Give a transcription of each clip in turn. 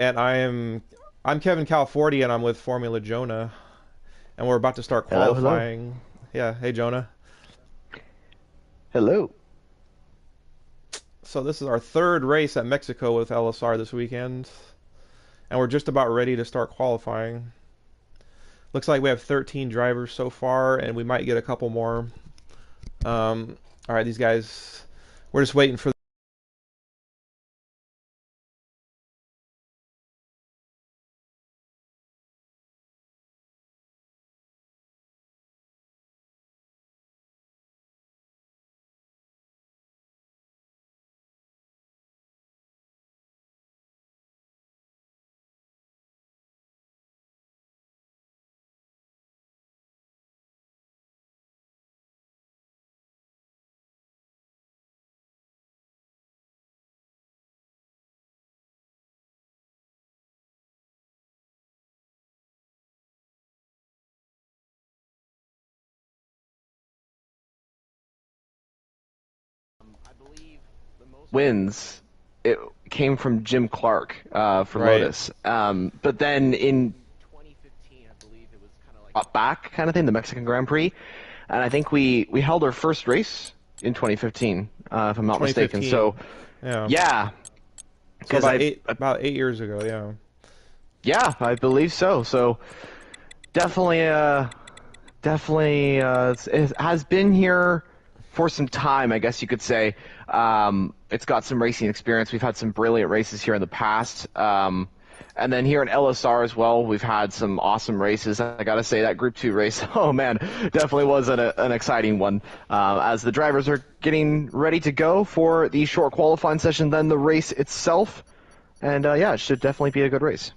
And I'm Kevin California, and I'm with Formula Jonah, and we're about to start Hello, hello, qualifying. Yeah, hey Jonah. hello. So this is our third race at Mexico with LSR this weekend, and we're just about ready to start qualifying. Looks like we have 13 drivers so far, and we might get a couple more. All right, these guys, we're just waiting for. Wins. It came from Jim Clark for Right. Lotus. But then in 2015, I believe it was kind of like brought back kind of thing, the Mexican Grand Prix. And I think we held our first race in 2015, if I'm not mistaken. So 2015. Yeah. yeah, So because about 8 years ago. Yeah. yeah, I believe so. So definitely it has been here for some time, I guess you could say. It's got some racing experience. We've had some brilliant races here in the past. And then here in LSR as well, we've had some awesome races. I got to say that Group 2 race, oh man, definitely was an exciting one. As the drivers are getting ready to go for the short qualifying session, then the race itself. And yeah, it should definitely be a good race.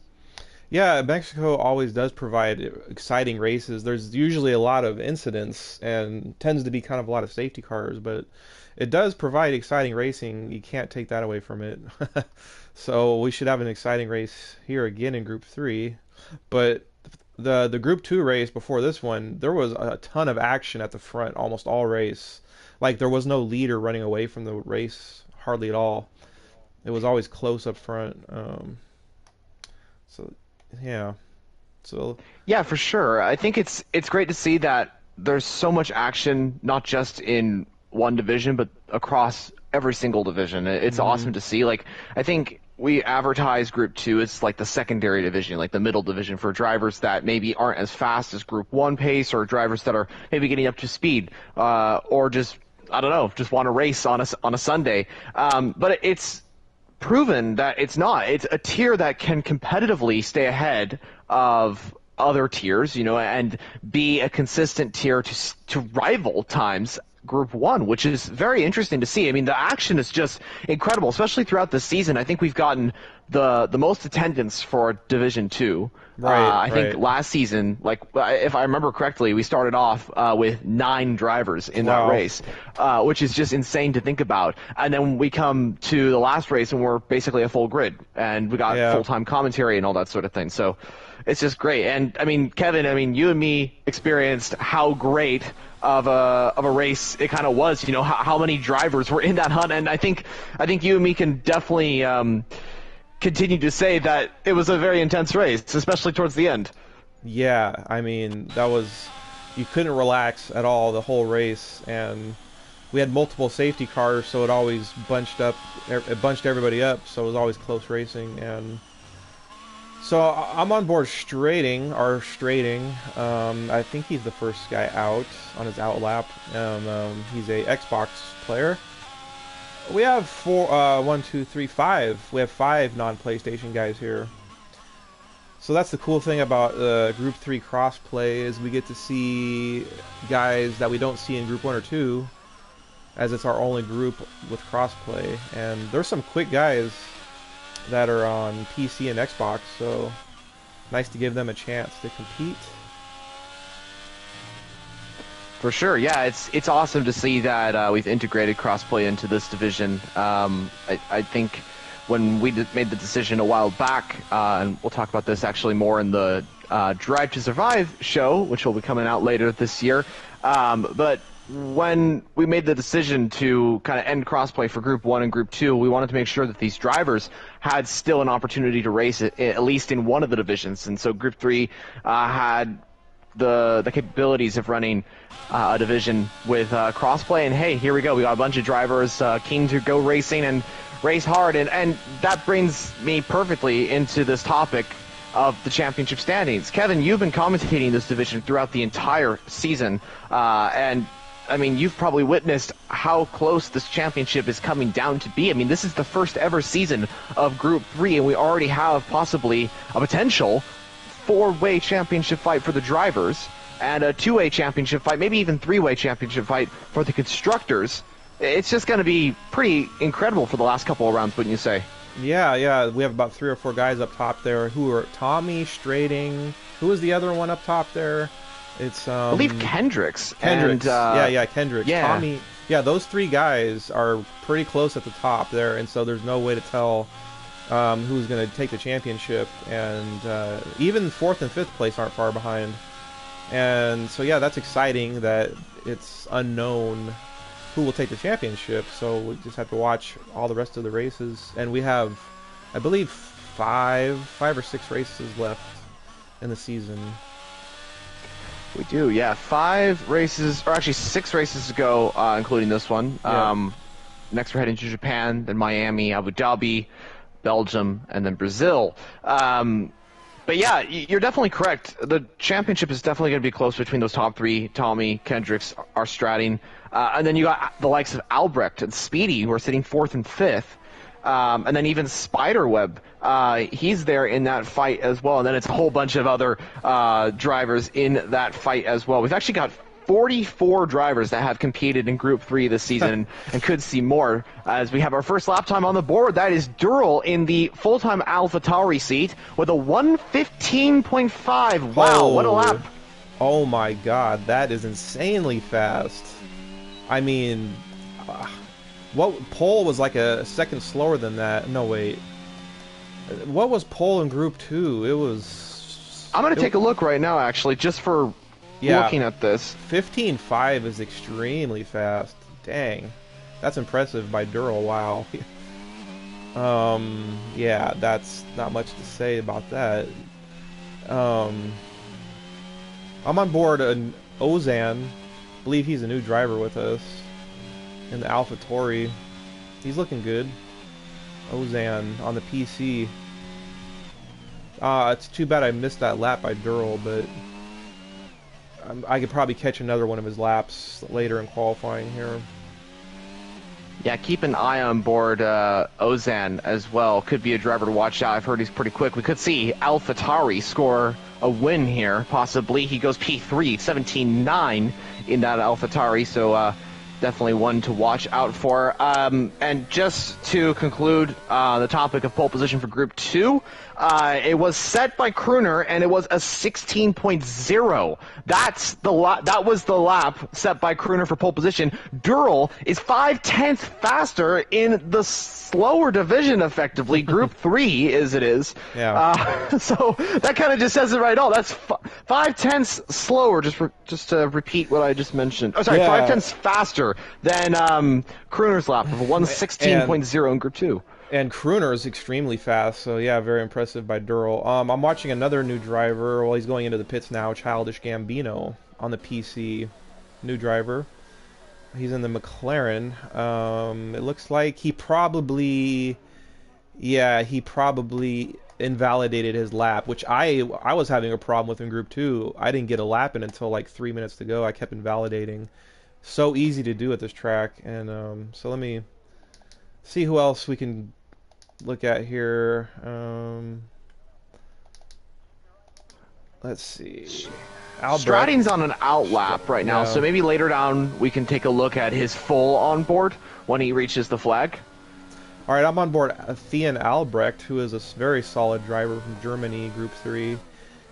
Yeah, Mexico always does provide exciting races. There's usually a lot of incidents and tends to be kind of a lot of safety cars, but it does provide exciting racing. You can't take that away from it. So we should have an exciting race here again in Group 3. But the Group 2 race before this one, there was a ton of action at the front almost all race. Like there was no leader running away from the race hardly at all. It was always close up front. So yeah. So Yeah, for sure. I think it's great to see that there's so much action, not just in one division, but across every single division. It's hmm awesome to see. Like, I think we advertise Group 2 as like the secondary division, like the middle division for drivers that maybe aren't as fast as Group 1 pace, or drivers that are maybe getting up to speed, or just, I don't know, just want to race on a Sunday. But it's proven that it's not. It's a tier that can competitively stay ahead of other tiers, and be a consistent tier to rival times Group 1, which is very interesting to see. I mean, the action is just incredible, especially throughout the season. I think we've gotten the most attendance for Division 2. right, I think right. last season, like if I remember correctly, we started off with 9 drivers in that Wow. race, which is just insane to think about. And then we come to the last race, and we're basically a full grid, and we got Yeah. full-time commentary and all that sort of thing. So it's just great. And I mean, Kevin, I mean, you and me experienced how great of a race it kind of was. How many drivers were in that hunt, and I think you and me can definitely continue to say that it was a very intense race, especially towards the end. Yeah, I mean, that was you couldn't relax at all the whole race, and we had multiple safety cars, so it always it bunched everybody up, so it was always close racing. And so I'm on board straighting. I think he's the first guy out on his out lap. He's a Xbox player. We have one, two, three, five. We have five non-PlayStation guys here. So that's the cool thing about Group 3 crossplay is we get to see guys that we don't see in Group 1 or 2, as it's our only group with crossplay. And there's some quick guys that are on PC and Xbox, so nice to give them a chance to compete. For sure, yeah, it's awesome to see that we've integrated crossplay into this division. I think when we made the decision a while back, and we'll talk about this actually more in the Drive to Survive show, which will be coming out later this year. But when we made the decision to kind of end crossplay for Group 1 and Group 2, we wanted to make sure that these drivers had still an opportunity to race it, at least in one of the divisions. And so Group 3 had the capabilities of running a division with crossplay. And hey, here we go. We got a bunch of drivers keen to go racing and race hard. And that brings me perfectly into this topic of the championship standings. Kevin, you've been commentating this division throughout the entire season, and I mean, you've probably witnessed how close this championship is coming down to be. I mean, this is the first ever season of Group 3, and we already have possibly a potential 4-way championship fight for the drivers, and a 2-way championship fight, maybe even 3-way championship fight for the constructors. It's just going to be pretty incredible for the last couple of rounds, wouldn't you say? Yeah, we have about 3 or 4 guys up top there who are Tommy, Strading. Who was the other one up top there? It's I believe Kendricks. Kendricks. And, yeah, Kendricks. yeah. Tommy. Yeah, those 3 guys are pretty close at the top there, and so there's no way to tell who's going to take the championship. And even 4th and 5th place aren't far behind. And so yeah, that's exciting that it's unknown who will take the championship. So we just have to watch all the rest of the races, and we have, I believe, 5 or 6 races left in the season. We do, yeah. 5 races, or actually 6 races to go, including this one. Yeah. Next we're heading to Japan, then Miami, Abu Dhabi, Belgium, and then Brazil. But yeah, you're definitely correct. The championship is definitely going to be close between those top 3, Tommy, Kendricks, are stratting. And then you got the likes of Albrecht and Speedy, who are sitting 4th and 5th. And then even Spiderweb, he's there in that fight as well. And then it's a whole bunch of other drivers in that fight as well. We've actually got 44 drivers that have competed in Group 3 this season and could see more as we have our first lap time on the board. That is Durrell in the full-time AlphaTauri seat with a 1:15.5. Wow, what a lap. Oh my god, that is insanely fast. I mean, what pole was like a second slower than that? No, wait. What was pole in Group 2? It was... I'm going to take a look right now, actually, just for looking at this. 15.5 is extremely fast. Dang. That's impressive by Durrell. Wow. Yeah, that's not much to say about that. I'm on board an Ozan. I believe he's a new driver with us in the AlphaTauri. He's looking good. Ozan on the PC. It's too bad I missed that lap by Durrell, but I could probably catch another one of his laps later in qualifying here. Yeah, keep an eye on board Ozan as well. Could be a driver to watch out. I've heard he's pretty quick. We could see AlphaTauri score a win here, possibly. He goes P3, 17.9 in that AlphaTauri, so definitely one to watch out for. And just to conclude the topic of pole position for Group 2, it was set by Crooner, and it was a 16.0. That was the lap set by Crooner for pole position. Durrell is 0.5 faster in the slower division, effectively. Group 3 as it is. Yeah. So that kind of just says it right all. That's 0.5 slower, just to repeat what I just mentioned. Oh, sorry, Yeah. 0.5 faster than Crooner's lap of a 1:16.0 in Group 2. And Crooner is extremely fast, so yeah, very impressive by Durrell. I'm watching another new driver. Well, he's going into the pits now, Childish Gambino on the PC. New driver. He's in the McLaren. It looks like he probably invalidated his lap, which I was having a problem with in Group 2. I didn't get a lap in until like 3 minutes to go. I kept invalidating. So easy to do at this track. And so let me see who else we can look at here. Let's see. Stratting's on an out lap right now, Yeah. so maybe later down we can take a look at his full on board when he reaches the flag. All right, I'm on board Thean Albrecht, who is a very solid driver from Germany, Group 3.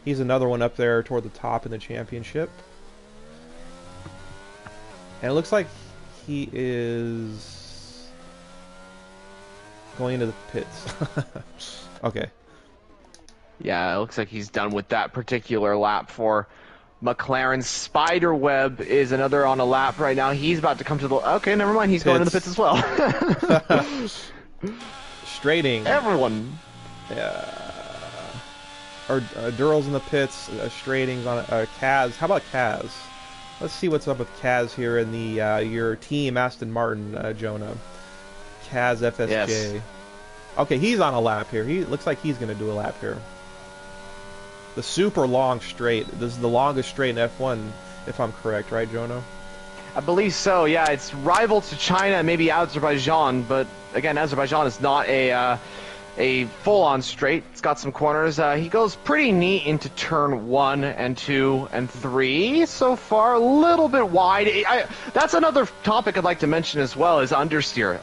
He's another one up there toward the top in the championship. And it looks like he is going into the pits. Okay. Yeah, it looks like he's done with that particular lap for McLaren Spiderweb is another on a lap right now. He's about to come to the... Okay, never mind. He's going to the pits as well. Straighting. Everyone. Durrell's in the pits. Straighting's on Kaz. How about Kaz? Let's see what's up with Kaz here in the your team Aston Martin, Jonah. Kaz FSJ. Yes. Okay, he's on a lap here. He looks like he's going to do a lap here. The super long straight. This is the longest straight in F1, if I'm correct, right, Jonah? I believe so, yeah. It's rival to China and maybe Azerbaijan, but again, Azerbaijan is not a full-on straight. It's got some corners. He goes pretty neat into turn 1 and 2 and 3 so far. A little bit wide. That's another topic I'd like to mention as well, is understeer.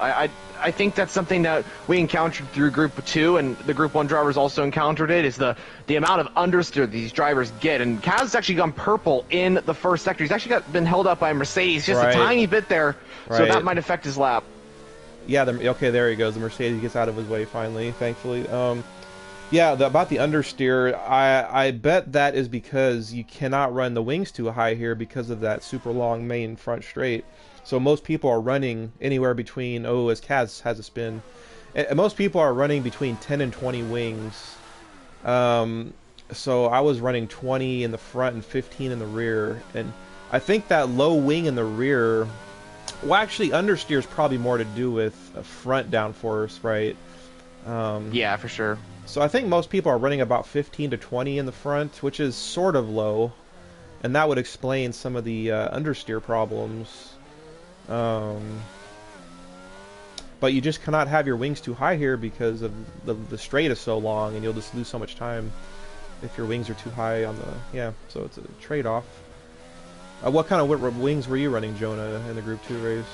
I think that's something that we encountered through Group 2, and the Group 1 drivers also encountered it, is the amount of understeer these drivers get. And Kaz has actually gone purple in the first sector. He's actually been held up by Mercedes just a tiny bit there, so that might affect his lap. Yeah, okay, there he goes. The Mercedes gets out of his way finally, thankfully. Yeah, about the understeer, I bet that is because you cannot run the wings too high here because of that super long main front straight. So most people are running anywhere between, as Kaz has a spin, most people are running between 10 and 20 wings. So I was running 20 in the front and 15 in the rear. And I think that low wing in the rear, well, actually understeer is probably more to do with front downforce, right? Yeah, for sure. So I think most people are running about 15 to 20 in the front, which is sort of low. And that would explain some of the understeer problems. But you just cannot have your wings too high here because of the straight is so long, and you'll just lose so much time if your wings are too high on the... so it's a trade-off. What kind of wings were you running, Jonah, in the Group 2 race?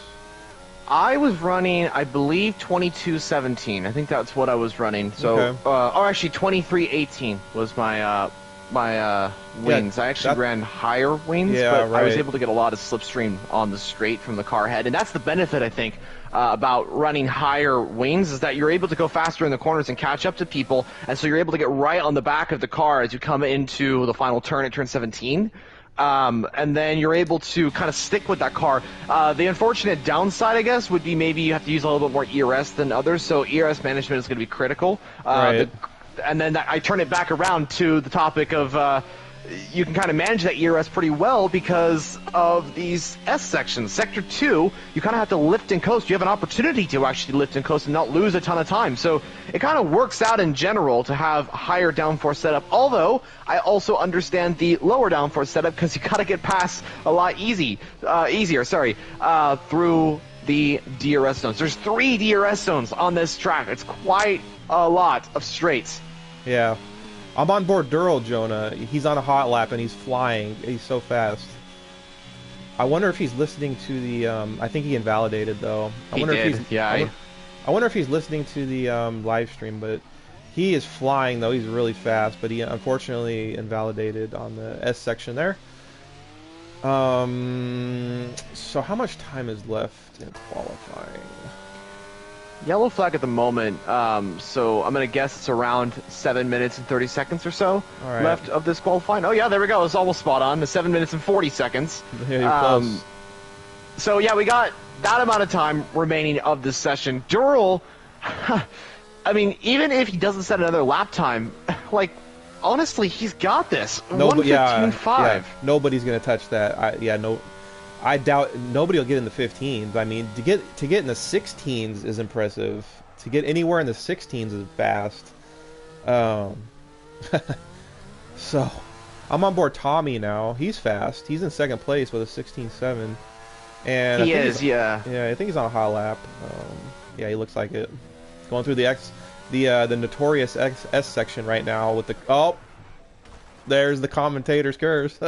I was running, I believe, 22.17. I think that's what I was running. So, okay. Or actually 23.18 was my wings. I actually ran higher wings, but I was able to get a lot of slipstream on the straight from the car head. And that's the benefit, I think, about running higher wings, is that you're able to go faster in the corners and catch up to people. And so you're able to get right on the back of the car as you come into the final turn at turn 17. And then you're able to kind of stick with that car. The unfortunate downside, I guess, would be maybe you have to use a little bit more ERS than others. So ERS management is going to be critical. And then I turn it back around to the topic of you can kind of manage that ERS pretty well because of these S sections. Sector 2, you kind of have to lift and coast. You have an opportunity to actually lift and coast and not lose a ton of time. So it kind of works out in general to have higher downforce setup, although I also understand the lower downforce setup because you got to get past a lot easier through the DRS zones. There's 3 DRS zones on this track. It's quite a lot of straights. Yeah. I'm on board Durrell, Jonah. He's on a hot lap and he's flying. He's so fast. I wonder if he's listening to the... I think he invalidated, though. I wonder if he's listening to the live stream, but he is flying, though. He's really fast, but he unfortunately invalidated on the S section there. So how much time is left in qualifying? Yellow flag at the moment, so I'm going to guess it's around 7 minutes and 30 seconds or so left of this qualifying. Oh yeah, there we go. It's almost spot on. The 7 minutes and 40 seconds. Yeah, you're close. So yeah, we got that amount of time remaining of this session. Durrell, I mean, even if he doesn't set another lap time, like, honestly, he's got this. 1:15.5. Nobody's going to touch that. I doubt nobody will get in the 15s. I mean, to get in the 16s is impressive. To get anywhere in the 16s is fast. So, I'm on board Tommy now. He's fast. He's in second place with a 16.7. And I think he's on a hot lap. Yeah, he looks like it. Going through the notorious S section right now with the there's the commentator's curse.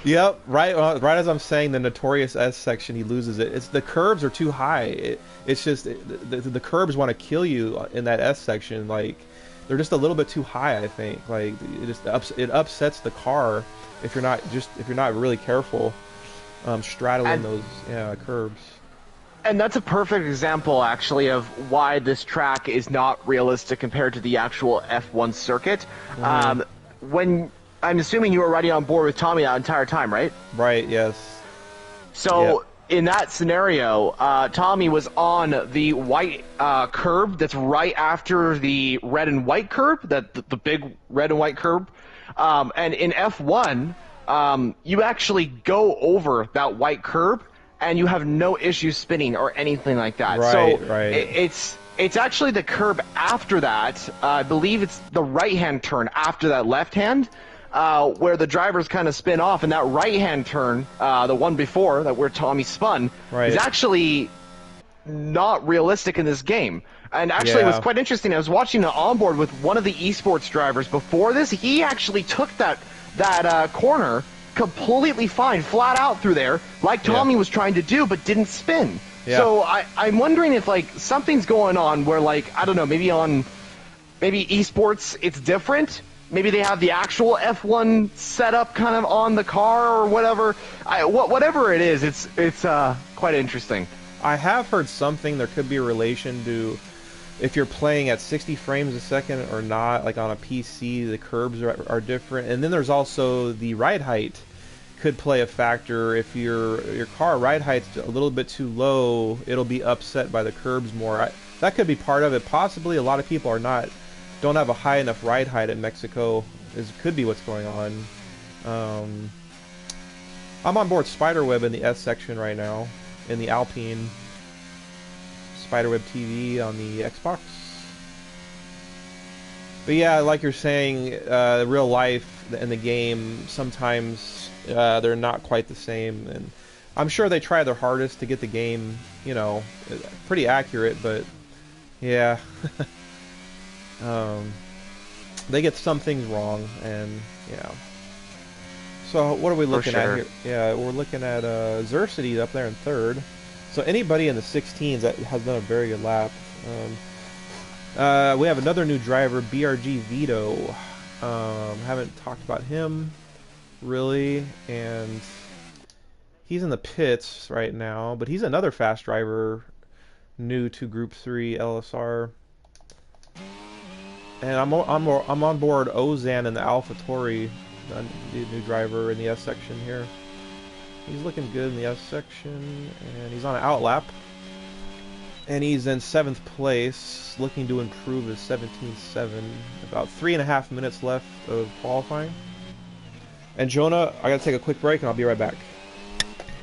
Yep, right as I'm saying the notorious S section, he loses it. It's the curbs are too high. It's just the curbs want to kill you in that S section. Like, they're just a little bit too high, I think. Like, it upsets the car if you're not really careful straddling those curbs. And that's a perfect example, actually, of why this track is not realistic compared to the actual F1 circuit. When I'm assuming you were riding on board with Tommy that entire time, right? Right. Yes. So in that scenario, Tommy was on the white curb that's right after the red and white curb, the big red and white curb. And in F1, you actually go over that white curb, and you have no issues spinning or anything like that. Right, so right. it's actually the curb after that. I believe it's the right-hand turn after that left-hand, where the drivers kind of spin off, and that right-hand turn, the one before, that where Tommy spun, is actually not realistic in this game. And actually, it was quite interesting. I was watching an onboard with one of the esports drivers before this. He actually took that corner completely fine, flat out through there, like Tommy was trying to do, but didn't spin. So I'm wondering if like something's going on where, like, I don't know, maybe esports it's different. Maybe they have the actual F1 setup kind of on the car or whatever. Whatever it is, it's quite interesting. I have heard something. There could be a relation to if you're playing at 60 frames a second or not. Like on a PC, the curbs are different, and then there's also the ride height could play a factor. If your car ride height's a little bit too low, it'll be upset by the curbs more. That could be part of it. Possibly, a lot of people don't have a high enough ride height in Mexico. Could be what's going on. I'm on board Spiderweb in the S section right now, in the Alpine. Spiderweb TV on the Xbox. But yeah, like you're saying, real life and the game, sometimes they're not quite the same. And I'm sure they try their hardest to get the game, you know, pretty accurate, but yeah. They get some things wrong, and yeah. So what are we looking at here? Yeah, we're looking at Xerxity up there in third. So anybody in the 16s that has done a very good lap. We have another new driver, BRG Vito. Haven't talked about him really, and he's in the pits right now. But he's another fast driver, new to Group 3 LSR. And I'm on board Ozan in the AlphaTauri, the new driver in the S section here. He's looking good in the S section, and he's on an outlap. And he's in 7th place, looking to improve his 17.7. About 3.5 minutes left of qualifying. And Jonah, I gotta take a quick break, and I'll be right back.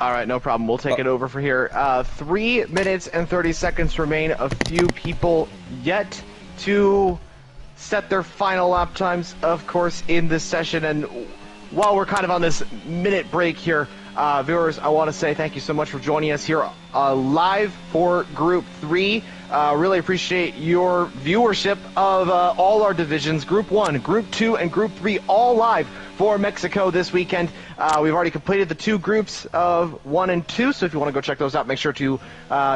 All right, no problem. We'll take it over for here. 3 minutes and 30 seconds remain. A few people yet to set their final lap times, of course, in this session. And while we're kind of on this minute break here, viewers, I want to say thank you so much for joining us here live for Group 3. Really appreciate your viewership of all our divisions, Group 1, Group 2, and Group 3, all live for Mexico this weekend. We've already completed the 2 groups of 1 and 2, so if you want to go check those out, make sure to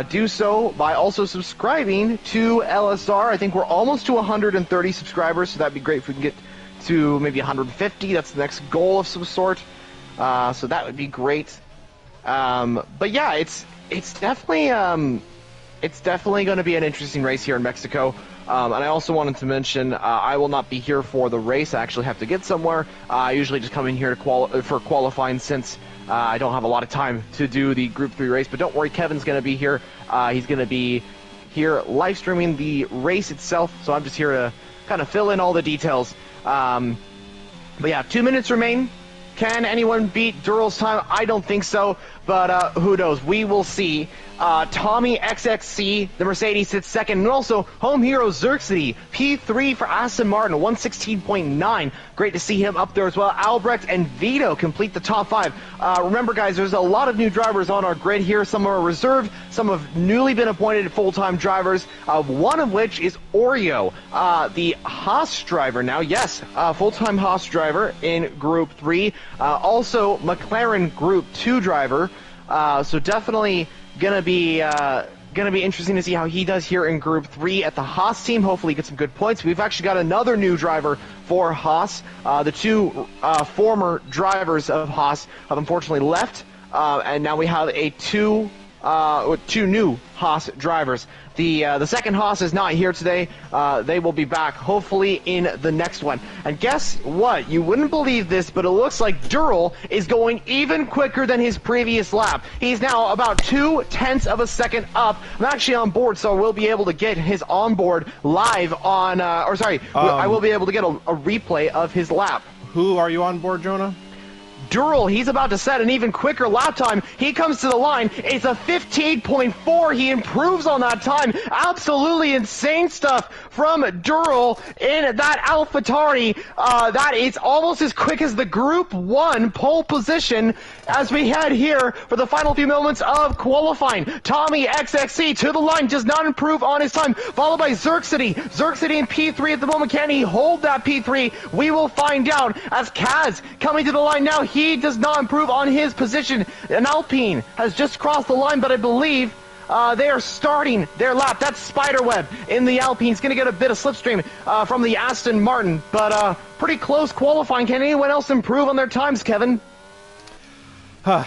do so by also subscribing to LSR. I think we're almost to 130 subscribers, so that'd be great if we can get to maybe 150. That's the next goal of some sort. So that would be great. But yeah, it's definitely going to be an interesting race here in Mexico. And I also wanted to mention I will not be here for the race. I actually have to get somewhere. I usually just come in here to for qualifying, since I don't have a lot of time to do the Group 3 race. But don't worry, Kevin's going to be here. He's going to be here live streaming the race itself. So I'm just here to kind of fill in all the details. But yeah, 2 minutes remain. Can anyone beat Durrell's time? I don't think so, but who knows? We will see. Tommy XXC, the Mercedes, sits second, and also home hero Xerxity, P3 for Aston Martin, 116.9. Great to see him up there as well. Albrecht and Vito complete the top 5. Remember, guys, there's a lot of new drivers on our grid here. Some are reserved, some have newly been appointed full-time drivers, one of which is Oreo, the Haas driver now. Yes, full-time Haas driver in Group 3. Also, McLaren Group 2 driver. So definitely gonna be interesting to see how he does here in Group 3 at the Haas team. Hopefully get some good points. We've actually got another new driver for Haas. The 2 former drivers of Haas have unfortunately left, and now we have a 2 with 2 new Haas drivers. The second Haas is not here today. They will be back hopefully in the next one. And guess what? You wouldn't believe this, but it looks like Durrell is going even quicker than his previous lap. He's now about 0.2 of a second up. I'm actually on board, so we'll be able to get his onboard live on, I will be able to get a replay of his lap. Who are you on board, Jonah? Durrell, he's about to set an even quicker lap time. He comes to the line. It's a 15.4. He improves on that time. Absolutely insane stuff from Durrell in that AlphaTauri. That is almost as quick as the Group 1 pole position as we had here for the final few moments of qualifying. Tommy XXC to the line, does not improve on his time, followed by Xerxity. Xerxity in P3 at the moment. Can he hold that P3? We will find out as Kaz coming to the line now. He does not improve on his position. An Alpine has just crossed the line, but I believe they are starting their lap. That's Spiderweb in the Alpine. He's going to get a bit of slipstream from the Aston Martin, but pretty close qualifying. Can anyone else improve on their times, Kevin? Yeah,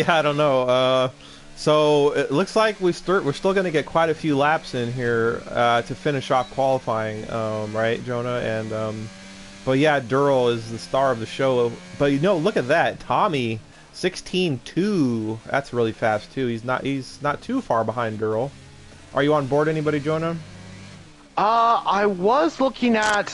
I don't know. So it looks like we're still going to get quite a few laps in here to finish off qualifying, right, Jonah? And but yeah, Durrell is the star of the show. But you know, look at that, Tommy, 16.2. That's really fast too. He's not too far behind Durrell. Are you on board, anybody, Jonah? I was looking at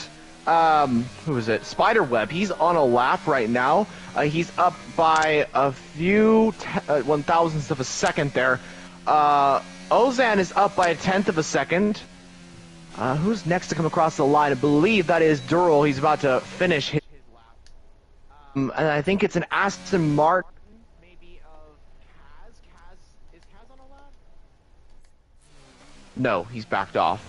who is it? Spiderweb. He's on a lap right now. He's up by a few 1,000ths of a second there. Ozan is up by 1/10 of a second. Who's next to come across the line? I believe that is Durrell. He's about to finish his lap. And I think it's an Aston Martin, maybe of Kaz. Is Kaz on a lap? No, he's backed off.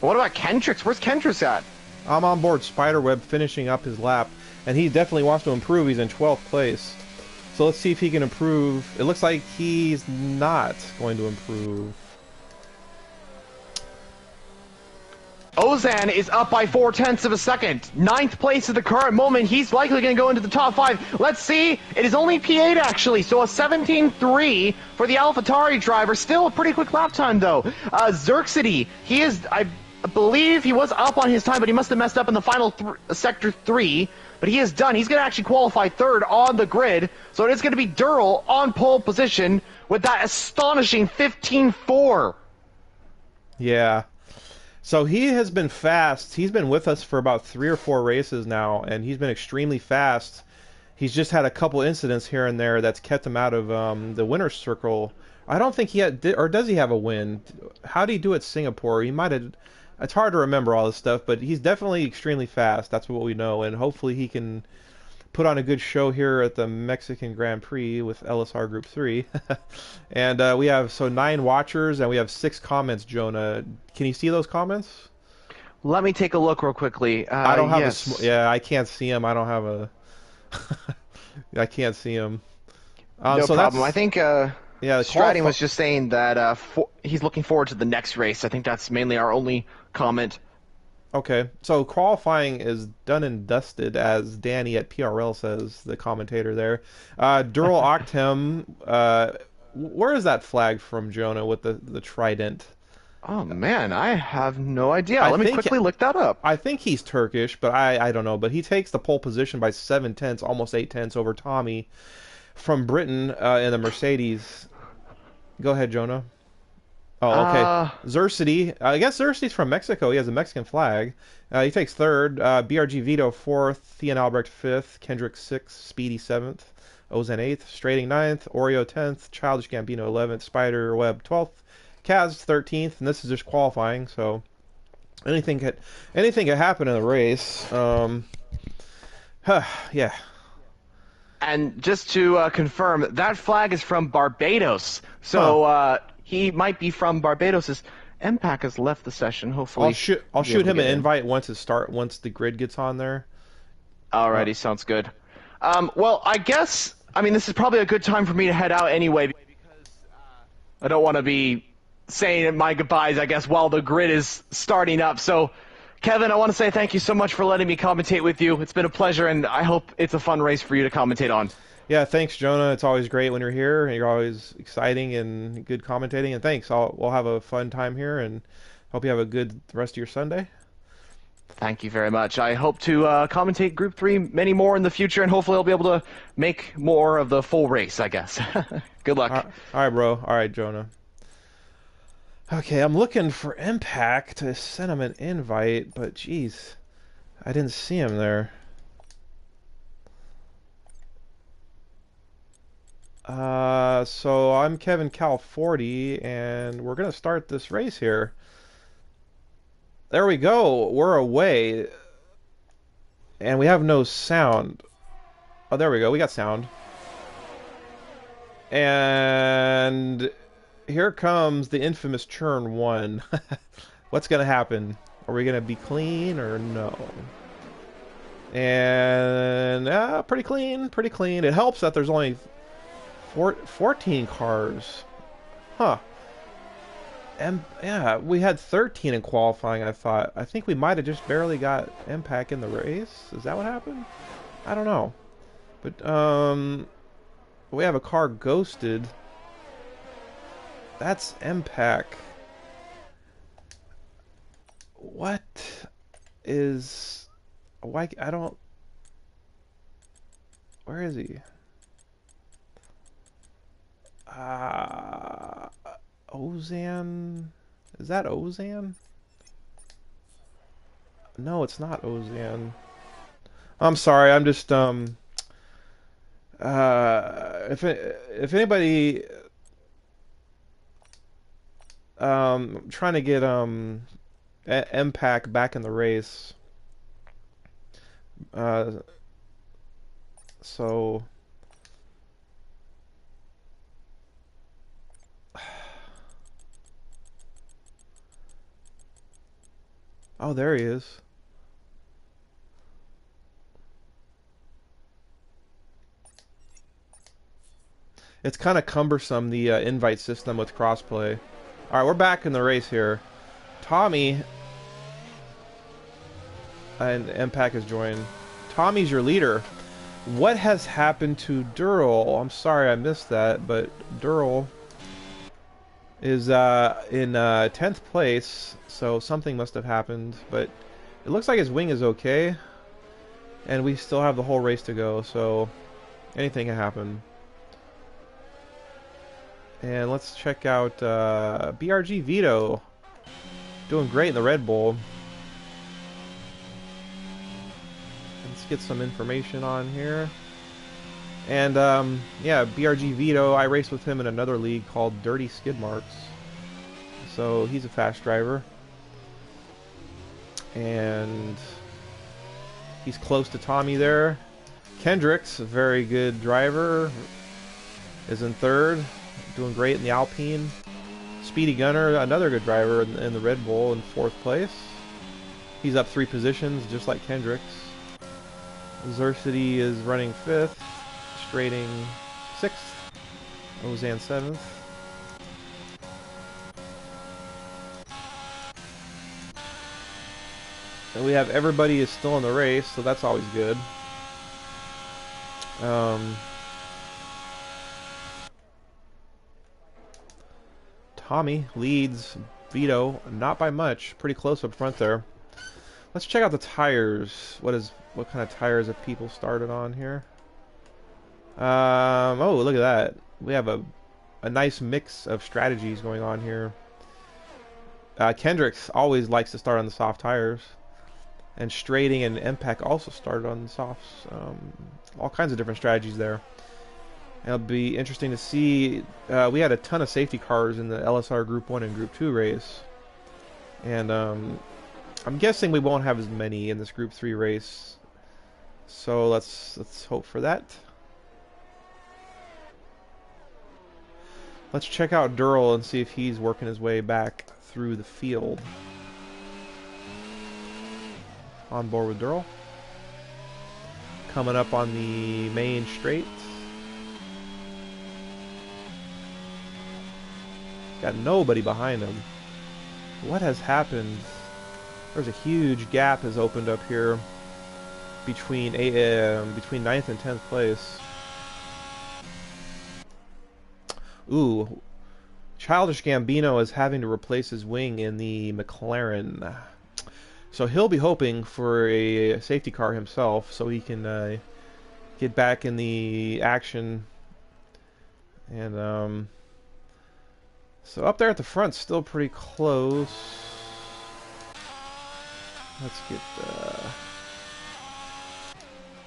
What about Kendricks? Where's Kendricks at? I'm on board Spiderweb finishing up his lap, and he definitely wants to improve. He's in 12th place. So let's see if he can improve. It looks like he's not going to improve. Ozan is up by 0.4 of a second. 9th place at the current moment. He's likely going to go into the top 5. Let's see. It is only P8 actually, so a 17.3 for the AlphaTauri driver. Still a pretty quick lap time though. Xerxity, he is, I believe he was up on his time, but he must have messed up in the final sector 3. But he is done. He's going to actually qualify 3rd on the grid. So it is going to be Durrell on pole position with that astonishing 15.4. Yeah. So he has been fast. He's been with us for about 3 or 4 races now, and he's been extremely fast. He's just had a couple incidents here and there that's kept him out of the winner's circle. I don't think he had, or does he have a win? How did he do at Singapore? He might have. It's hard to remember all this stuff, but he's definitely extremely fast. That's what we know, and hopefully he can put on a good show here at the Mexican Grand Prix with LSR Group 3. And we have 9 watchers, and we have 6 comments, Jonah. Can you see those comments? Let me take a look real quickly. I don't have yes. yeah, I can't see them. I don't have a... I can't see them. No so problem. I think yeah, Strading was just saying that he's looking forward to the next race. I think that's mainly our only comment. Okay, so qualifying is done and dusted, as Danny at PRL says, the commentator there. Durrell Octem, where is that flag from, Jonah, with the trident? Oh man, I have no idea. Let me quickly look that up. I think he's Turkish, but I don't know. But he takes the pole position by 7/10, almost 8/10 over Tommy from Britain in the Mercedes. Go ahead, Jonah. Oh, okay. Xerxity. I guess Xerxity's from Mexico. He has a Mexican flag. He takes 3rd. BRG Vito 4th. Thean Albrecht 5th. Kendrick 6th. Speedy 7th. Ozan 8th. Strating 9th. Oreo 10th. Childish Gambino 11th. Spiderweb 12th. Kaz 13th. And this is just qualifying, so anything could happen in the race. Yeah. And just to confirm, that flag is from Barbados. So he might be from Barbados. MPAC has left the session. Hopefully, I'll shoot him an invite once the grid gets on there. Alrighty, sounds good. Well, I guess this is probably a good time for me to head out anyway, because I don't want to be saying my goodbyes, I guess, while the grid is starting up. So, Kevin, I want to say thank you so much for letting me commentate with you. It's been a pleasure, and I hope it's a fun race for you to commentate on. Yeah, thanks, Jonah. It's always great when you're here, and you're always exciting and good commentating. And thanks. We'll have a fun time here, and hope you have a good rest of your Sunday. Thank you very much. I hope to commentate Group 3 many more in the future, and hopefully I'll be able to make more of the full race, I guess. Good luck. All right, bro. All right, Jonah. Okay, I'm looking for Impact to send him an invite, but geez, I didn't see him there. So I'm Kevin Cal 40, and we're gonna start this race here. There we go. We're away, and we have no sound. Oh, there we go. We got sound. And here comes the infamous Churn 1. What's gonna happen? Are we gonna be clean or no? And pretty clean, pretty clean. It helps that there's only 14 cars. Huh. And yeah, we had 13 in qualifying, I thought. I think we might have just barely got Impact in the race. Is that what happened? I don't know. But we have a car ghosted. That's Impact. What is why I don't where is he? Uh Ozan? Is that Ozan? No, it's not Ozan. I'm sorry. I'm just if anybody trying to get Impact back in the race. Uh so oh, there he is. It's kind of cumbersome, the invite system with crossplay. All right, we're back in the race here. Tommy and Impact has joined. Tommy's your leader. What has happened to Durrell? I'm sorry I missed that, but Durrell is in 10th place, so something must have happened. But it looks like his wing is okay, and we still have the whole race to go, so anything can happen. And let's check out BRG Vito. Doing great in the Red Bull. Let's get some information on here. And yeah, BRG Vito, I raced with him in another league called Dirty Skid Marks. So he's a fast driver. And he's close to Tommy there. Kendricks, a very good driver, is in third. Doing great in the Alpine. Speedy Gunner, another good driver in the Red Bull, in fourth place. He's up 3 positions, just like Kendricks. Xercity is running 5th. Strating 6th. Ozan 7th. And we have everybody is still in the race, so that's always good. Tommy leads Vito, not by much. Pretty close up front there. Let's check out the tires. What kind of tires have people started on here? Oh, look at that. We have a nice mix of strategies going on here. Kendricks always likes to start on the soft tires. And Strating and Impact also started on the softs. All kinds of different strategies there. It'll be interesting to see. We had a ton of safety cars in the LSR Group 1 and Group 2 race. And I'm guessing we won't have as many in this Group 3 race. So let's hope for that. Let's check out Durrell and see if he's working his way back through the field. On board with Durrell. Coming up on the main straight. Got nobody behind him. What has happened? There's a huge gap has opened up here between 9th and 10th place. Ooh, Childish Gambino is having to replace his wing in the McLaren. So he'll be hoping for a safety car himself so he can get back in the action. And so up there at the front, still pretty close. Let's get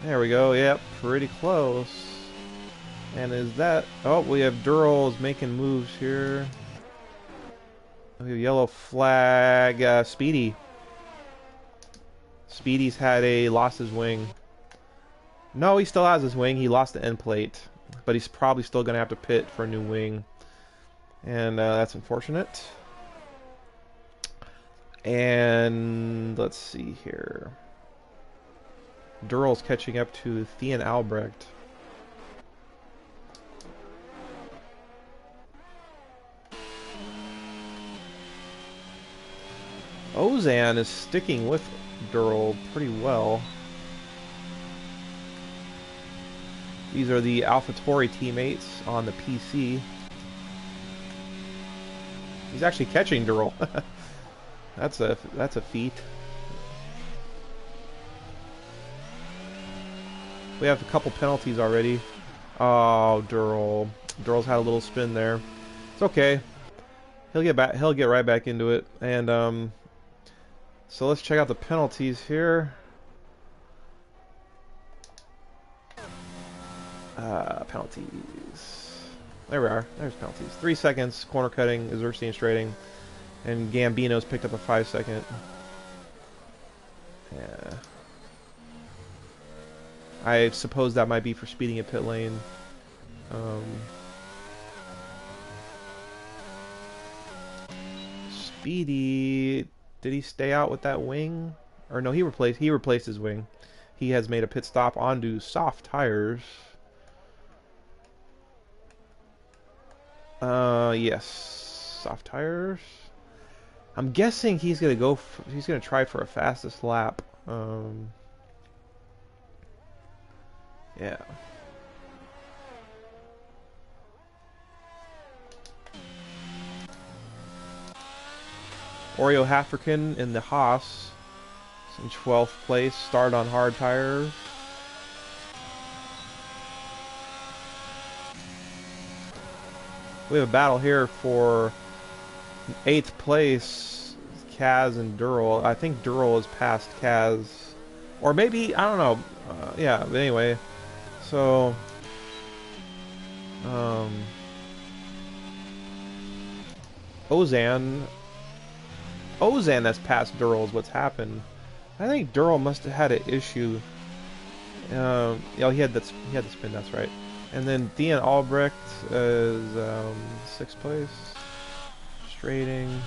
there we go. Yep, pretty close. And is that... Oh, we have Durrell's making moves here. We have yellow flag. Speedy. Speedy's lost his wing. No, he still has his wing. He lost the end plate. But he's probably still going to have to pit for a new wing. And that's unfortunate. And let's see here. Durrell's catching up to Thean Albrecht. Ozan is sticking with Durrell pretty well. These are the AlphaTauri teammates on the PC. He's actually catching Durrell. That's a feat. We have a couple penalties already. Oh, Durrell. Durrell's had a little spin there. It's okay. He'll get back. He'll get right back into it. And so let's check out the penalties here. Penalties. There we are. There's penalties. 3 seconds. Corner cutting. Azursi and straighting. And Gambino's picked up a 5-second. Yeah. I suppose that might be for speeding a pit lane. Speedy, did he stay out with that wing? Or no, he replaced his wing. He has made a pit stop onto soft tires. Yes, soft tires. I'm guessing he's gonna he's gonna try for a fastest lap. Yeah. Oreo Hafrican in the Haas in 12th place, start on hard tires. We have a battle here for 8th place, Kaz and Durrell. I think Durrell is past Kaz. Or maybe, I don't know. Yeah, but anyway. So, Ozan that's past Durrell is what's happened. I think Durrell must have had an issue. Yeah, he had the spin, that's right. And then Thean Albrecht is 6th place. Straighting.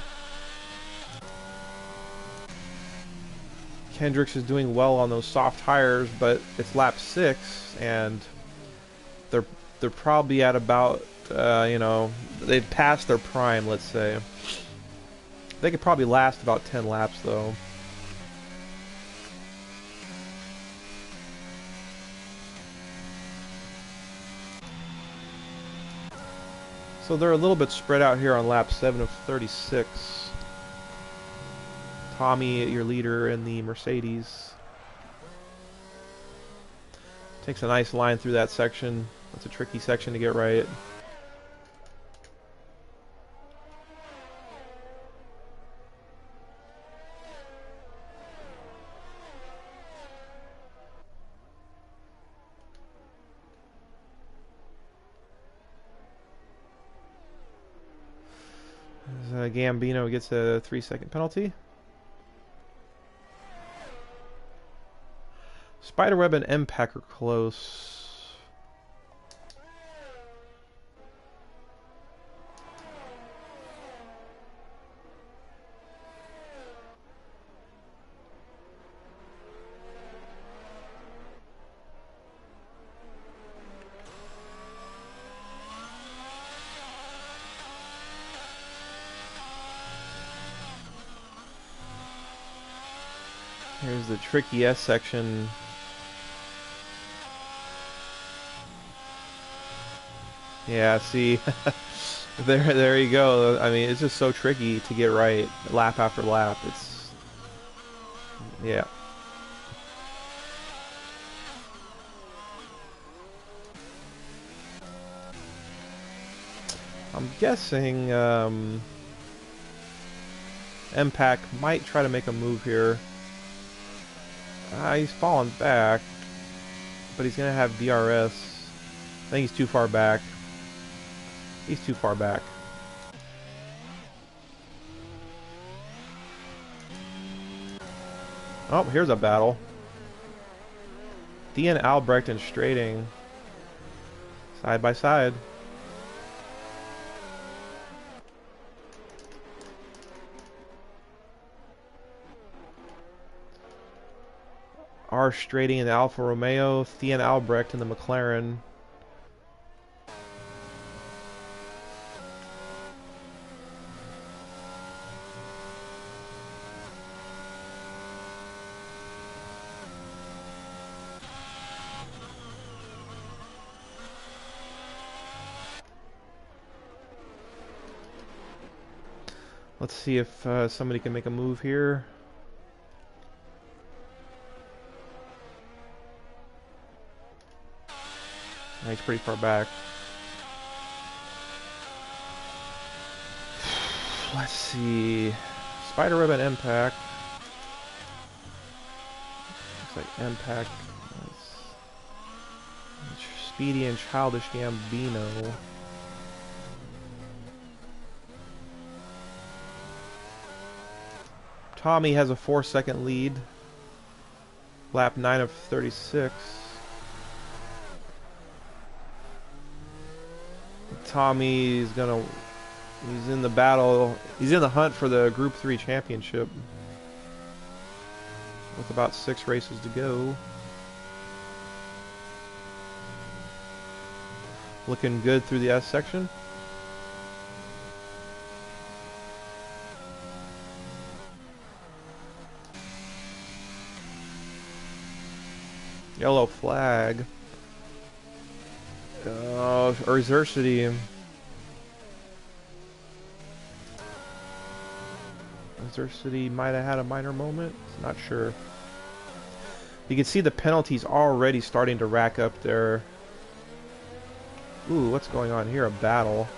Kendricks is doing well on those soft tires, but it's lap 6, and they're probably at about you know, they've passed their prime, let's say. They could probably last about 10 laps though. So they're a little bit spread out here on lap 7 of 36. Tommy, your leader in the Mercedes. Takes a nice line through that section. That's a tricky section to get right. Gambino gets a 3-second penalty. Spiderweb and MPEC are close. Here's the tricky S section. Yeah, see, there you go. I mean, it's just so tricky to get right lap after lap. It's yeah. I'm guessing MPAC might try to make a move here. He's falling back, but he's gonna have DRS. I think he's too far back. He's too far back. Oh, here's a battle. Dean Albrecht and Strating. Side by side. R. Strating in the Alfa Romeo. Thean Albrecht in the McLaren. Let's see if somebody can make a move here. He's pretty far back. Let's see. Spider Web and Impact. Looks like Impact. Speedy and Childish Gambino. Tommy has a 4-second lead. Lap 9 of 36. Tommy's gonna... He's in the battle. He's in the hunt for the Group 3 championship. With about 6 races to go. Looking good through the S section. Yellow flag. Urzersity. Urzersity might have had a minor moment. Not sure. You can see the penalties already starting to rack up there. Ooh, what's going on here? A battle.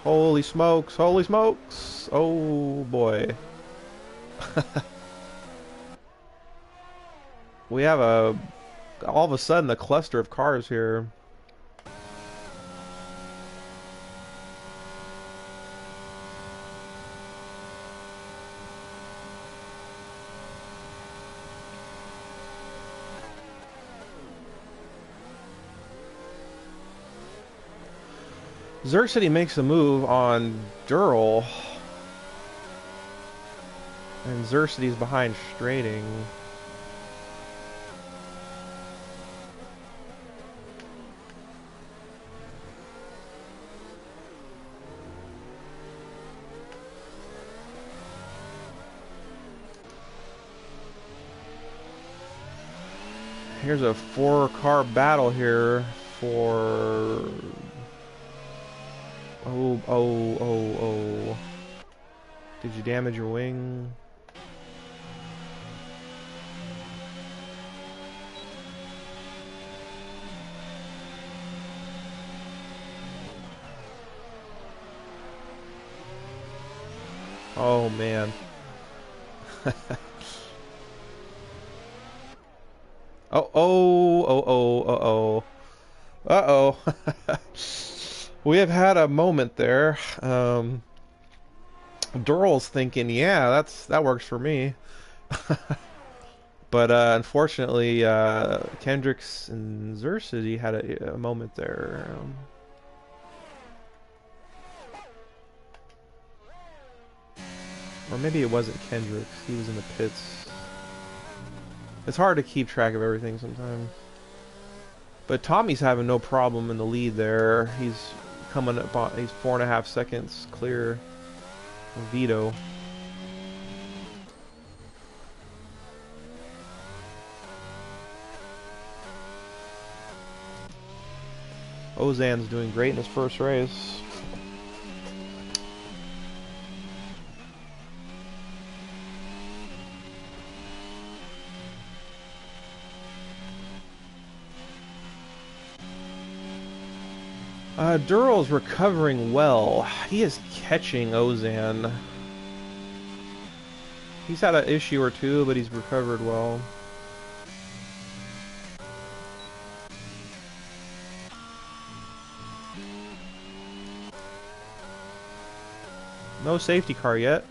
Holy smokes! Holy smokes! Oh boy. We have all of a sudden a cluster of cars here. Xerxity makes a move on Durrell. And Xerxity's behind Strating. Here's a 4-car battle here for... Oh. Did you damage your wing? Oh, man. Uh-oh. We have had a moment there. Durrell's thinking, yeah, that works for me. But unfortunately, Kendricks and Xerxity had a moment there. Or maybe it wasn't Kendricks. He was in the pits. It's hard to keep track of everything sometimes. But Tommy's having no problem in the lead there. He's coming up on, he's 4.5 seconds clear of Vito. Ozan's doing great in his first race. Dural's recovering well. He is catching Ozan. He's had an issue or two, but he's recovered well. No safety car yet.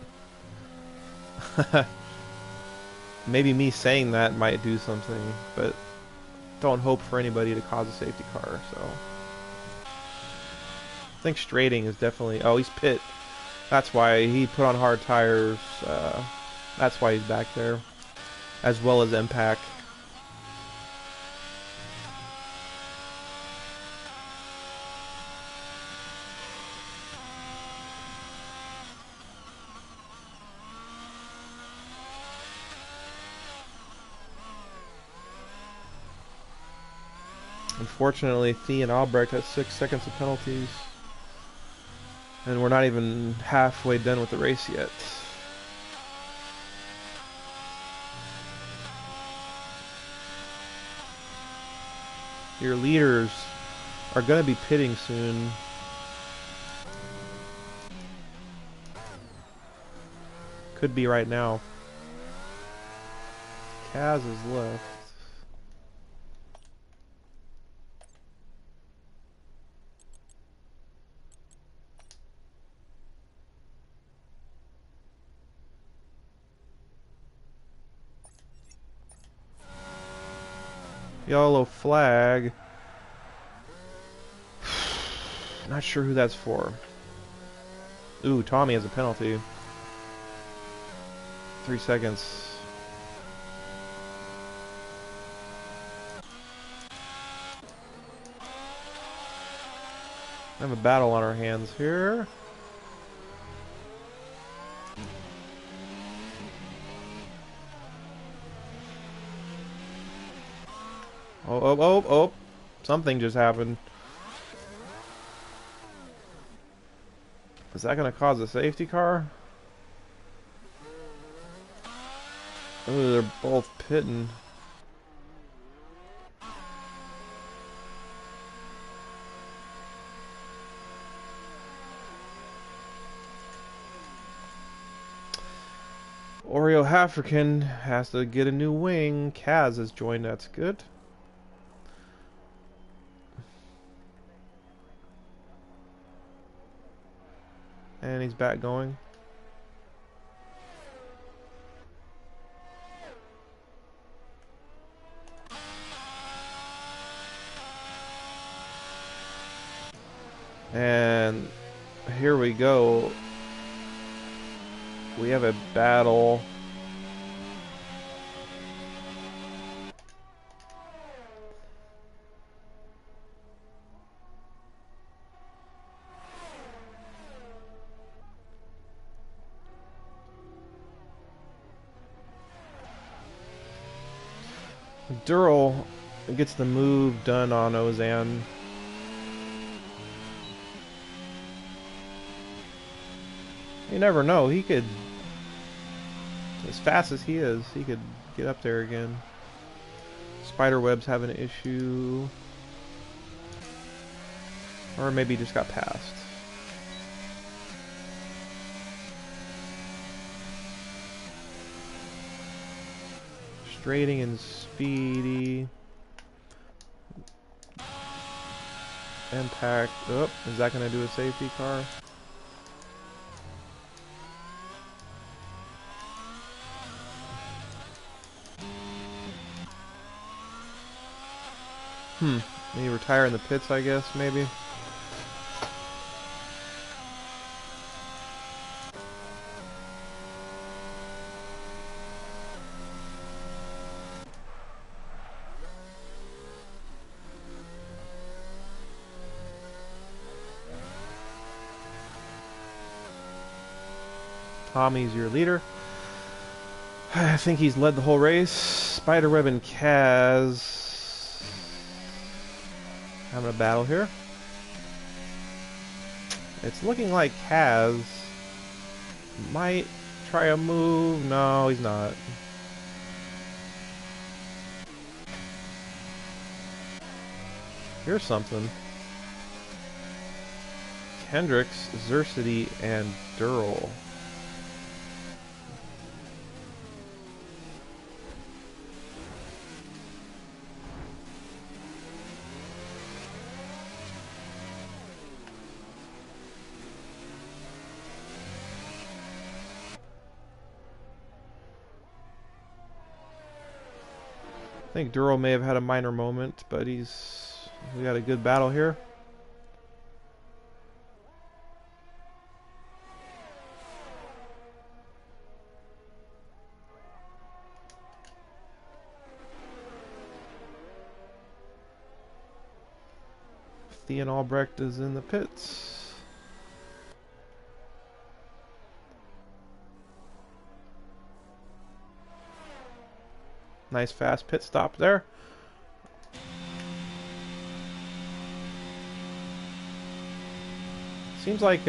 Maybe me saying that might do something, but don't hope for anybody to cause a safety car, so. I think straighting is definitely... Oh, he's pit. That's why he put on hard tires. That's why he's back there. As well as impact. Unfortunately, Thea and Albrecht has 6 seconds of penalties. And we're not even halfway done with the race yet. Your leaders are going to be pitting soon. Could be right now. Kaz is left. Yellow flag. Not sure who that's for. Ooh, Tommy has a penalty. 3 seconds. We have a battle on our hands here. Oh. Something just happened. Is that going to cause a safety car? Oh, they're both pitting. Oreo African has to get a new wing. Kaz has joined, that's good. And he's back going. And here we go. We have a battle. Dural gets the move done on Ozan. You never know, he could, as fast as he is, he could get up there again. Spiderweb's having an issue. Or maybe he just got passed. Straighting and Speedy. Impact. Oh, is that going to do a safety car? Maybe retire in the pits, I guess, maybe. Tommy's your leader. I think he's led the whole race. Spiderweb and Kaz having a battle here. It's looking like Kaz might try a move. No, he's not. Here's something. Kendricks, Xercity, and Durl. I think Durl may have had a minor moment, but we got a good battle here. Theon Albrecht is in the pits. Nice fast pit stop there. Seems like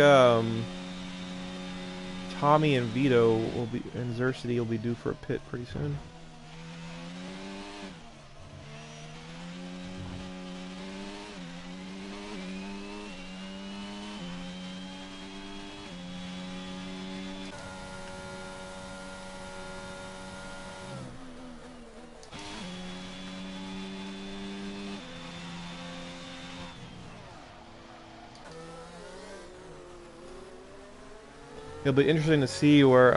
Tommy and Vito and Xercity will be due for a pit pretty soon. It'll be interesting to see where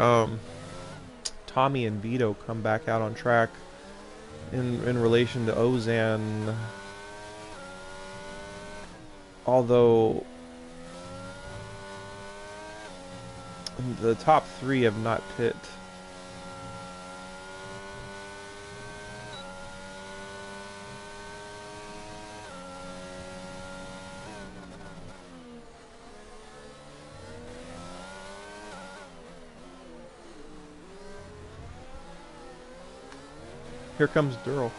Tommy and Vito come back out on track in relation to Ozan. Although the top three have not pit. Here comes Durl.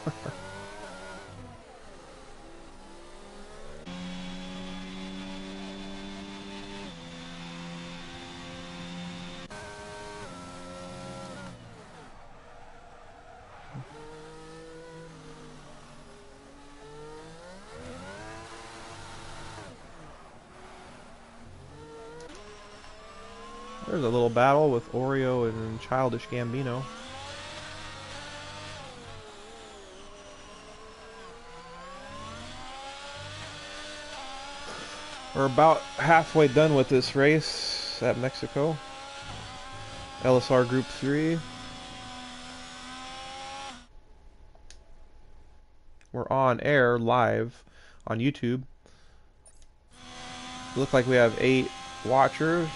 There's a little battle with Oreo and Childish Gambino. We're about halfway done with this race at Mexico. LSR Group 3. We're on air live on YouTube. Look like we have 8 watchers.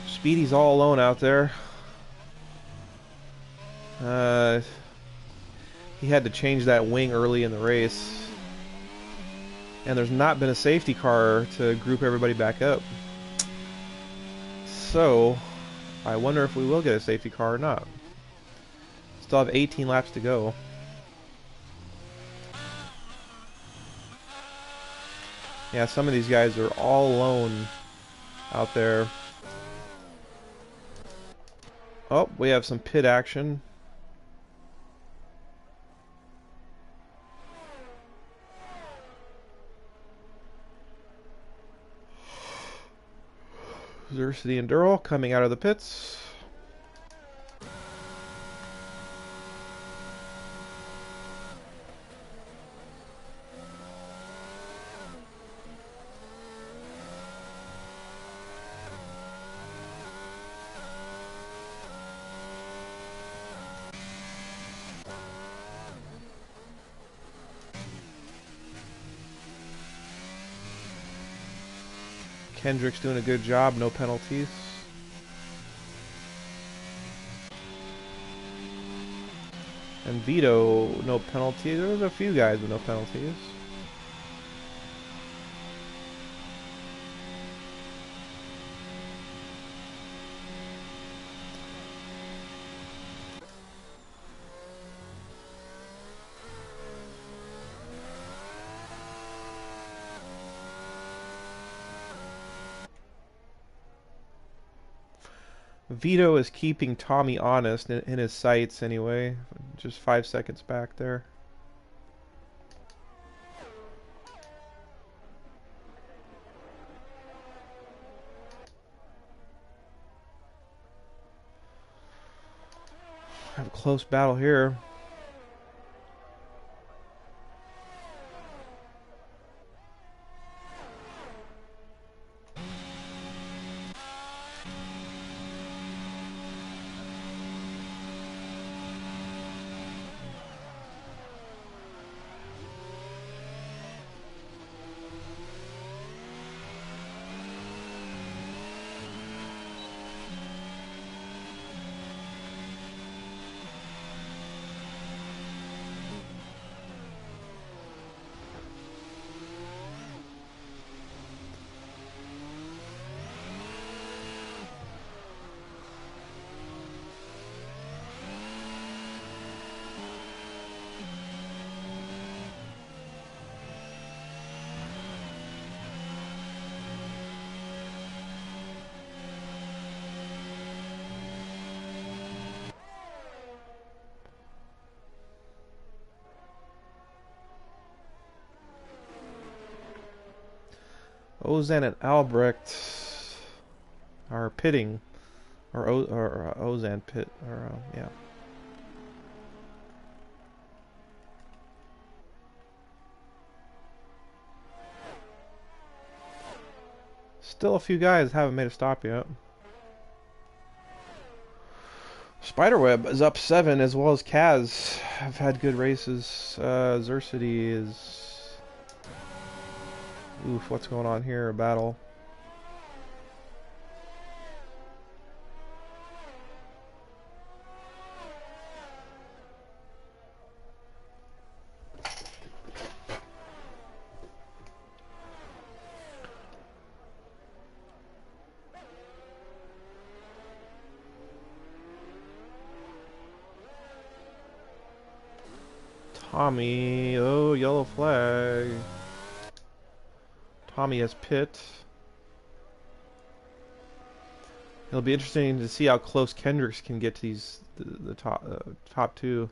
Speedy's all alone out there. He had to change that wing early in the race. And there's not been a safety car to group everybody back up. So, I wonder if we will get a safety car or not. Still have 18 laps to go. Yeah, some of these guys are all alone out there. Oh, we have some pit action. Xercity and Durl coming out of the pits. Kendrick's doing a good job, no penalties. And Vito, no penalties. There's a few guys with no penalties. Vito is keeping Tommy honest in his sights anyway. Just 5 seconds back there. Have a close battle here. Ozan and Albrecht are pitting, or Ozan pit, or yeah. Still a few guys haven't made a stop yet. Spiderweb is up 7, as well as Kaz have had good races. Xercity is... Oof, what's going on here? A battle. Tommy, oh, yellow flag. Tommy has pit. It'll be interesting to see how close Kendricks can get to these the top two.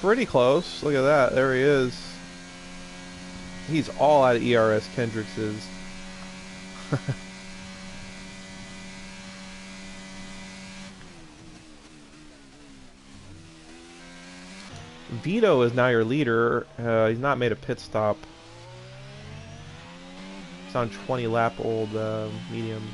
Pretty close. Look at that. There he is. He's all out of ERS. Kendricks is. Vito is now your leader. He's not made a pit stop. He's on 20 lap old mediums.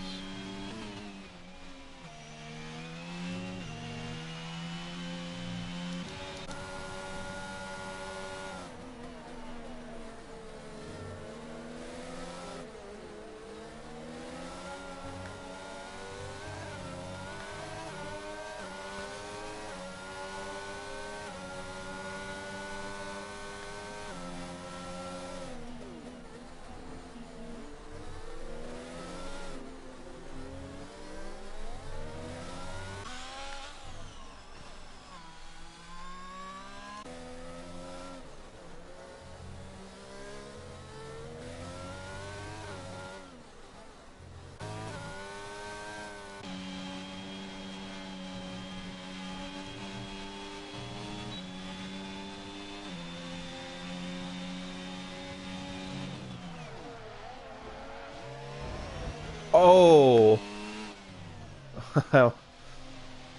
Oh!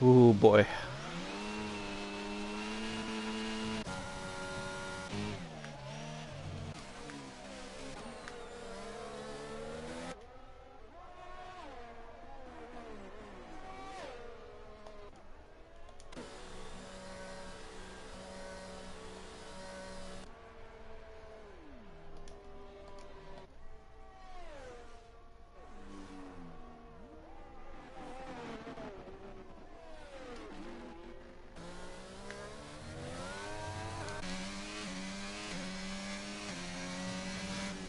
Ooh, boy.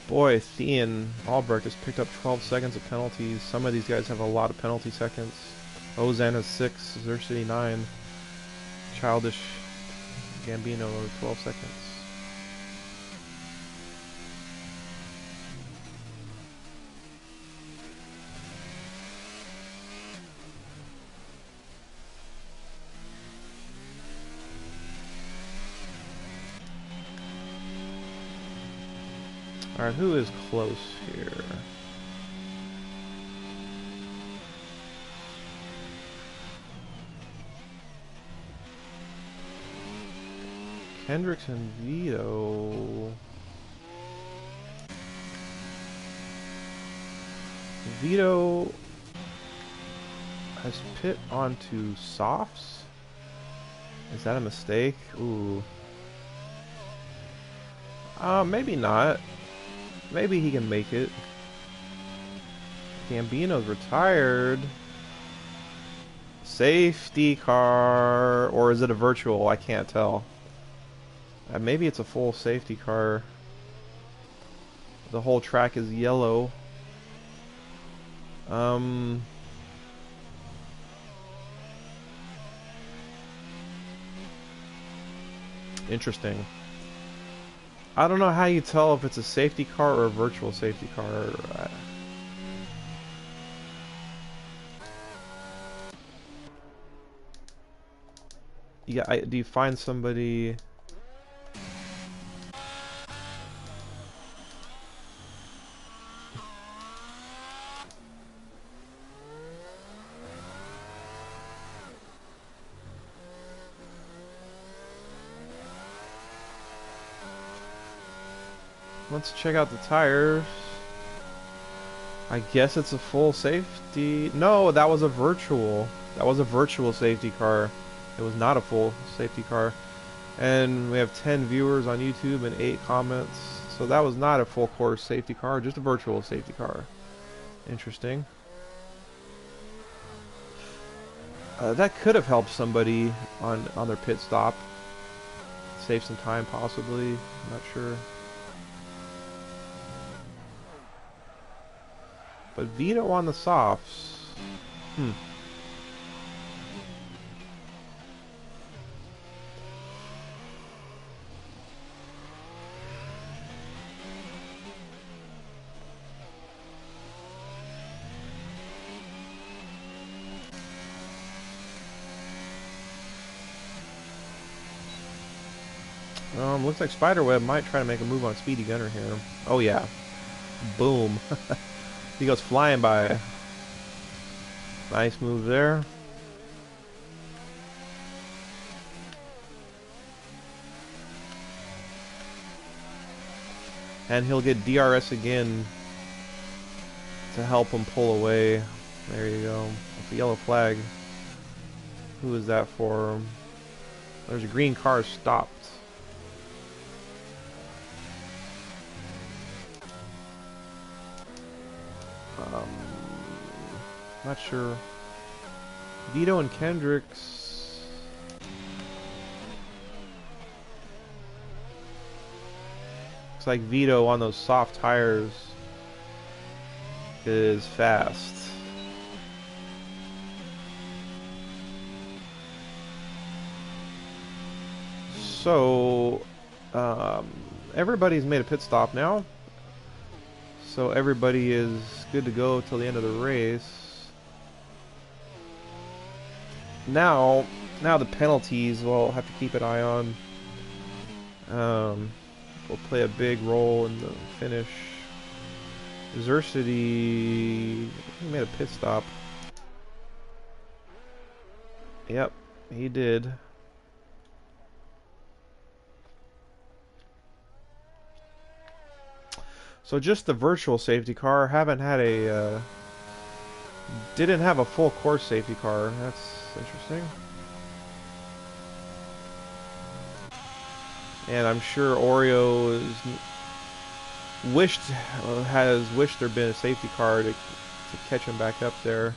Boy, Thean Albrecht has picked up 12 seconds of penalties. Some of these guys have a lot of penalty seconds. Ozan has 6, Xercity 9. Childish Gambino 12 seconds. Alright, who is close here? Kendricks and Vito. Vito has pit onto softs. Is that a mistake? Ooh. Maybe not. Maybe he can make it. Gambino's retired. Safety car, or is it a virtual? I can't tell. Maybe it's a full safety car. The whole track is yellow. Interesting. I don't know how you tell if it's a safety car or a virtual safety car. Yeah, do you find somebody? Let's check out the tires. I guess it's a full safety. No, that was a virtual. That was a virtual safety car. It was not a full safety car. And we have 10 viewers on YouTube and 8 comments. So that was not a full course safety car, just a virtual safety car. Interesting. That could have helped somebody on their pit stop. Save some time, possibly. I'm not sure. But Vito on the softs. Looks like Spiderweb might try to make a move on Speedy Gunner here. Oh yeah. Boom. He goes flying by. Nice move there. And he'll get DRS again to help him pull away. There you go. That's a yellow flag. Who is that for? There's a green car stopped. Not sure. Vito and Kendricks. Looks like Vito on those soft tires is fast. So, everybody's made a pit stop now. So everybody is good to go till the end of the race. Now the penalties we'll have to keep an eye on. Will play a big role in the finish. Xercity, he made a pit stop. Yep, he did. So just the virtual safety car. Haven't had a didn't have a full course safety car. That's interesting. And I'm sure Oreo has wished there'd been a safety car to catch him back up there.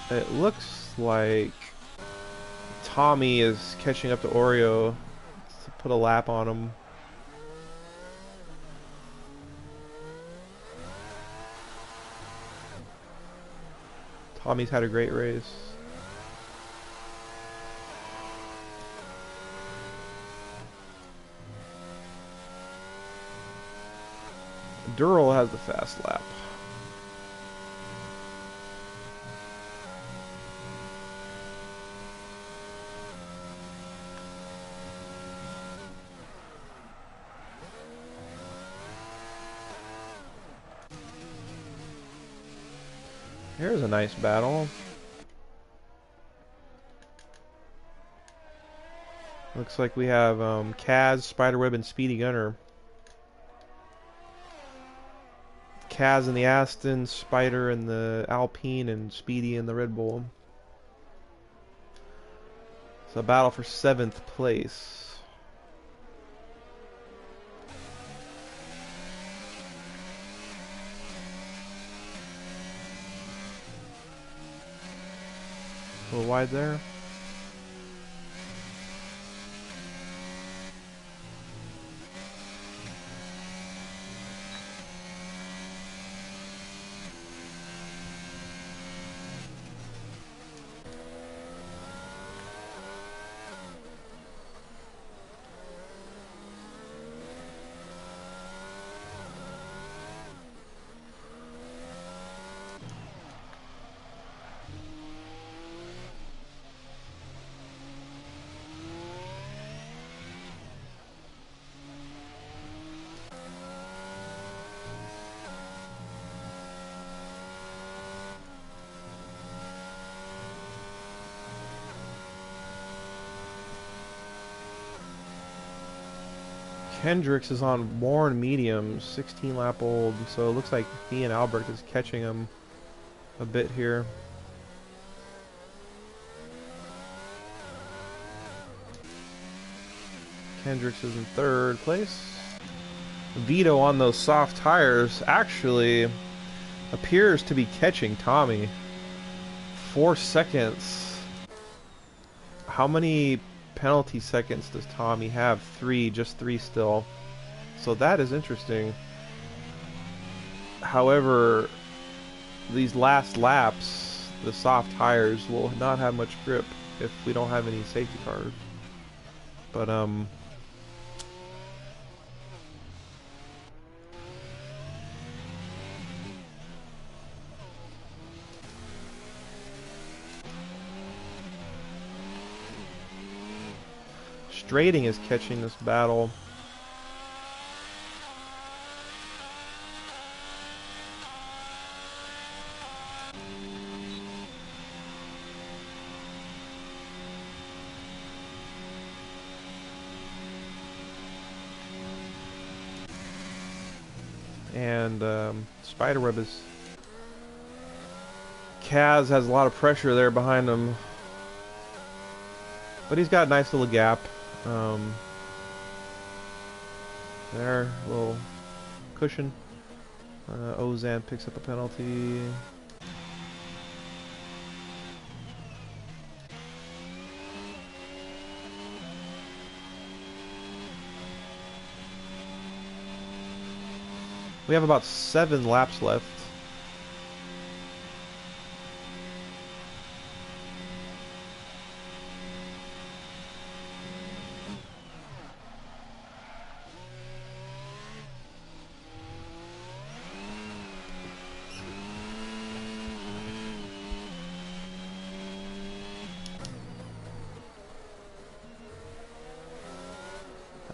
It looks like Tommy is catching up to Oreo to put a lap on him. Tommy's had a great race. Dural has the fast lap. Here's a nice battle. Looks like we have Kaz, Spiderweb, and Speedy Gunner. Kaz in the Aston, Spider in the Alpine, and Speedy in the Red Bull. It's a battle for 7th place. A little wide there. Hendricks is on worn medium, 16 lap old, so it looks like he and Albrecht is catching him a bit here. Hendricks is in 3rd place. Vito on those soft tires actually appears to be catching Tommy. 4 seconds. How many penalty seconds does Tommy have? 3, just 3 still. So that is interesting. However, these last laps, the soft tires will not have much grip if we don't have any safety cars. But Strating is catching this battle. And Spiderweb is... Kaz has a lot of pressure there behind him. But he's got a nice little gap. There, a little cushion. Ozan picks up a penalty. We have about 7 laps left.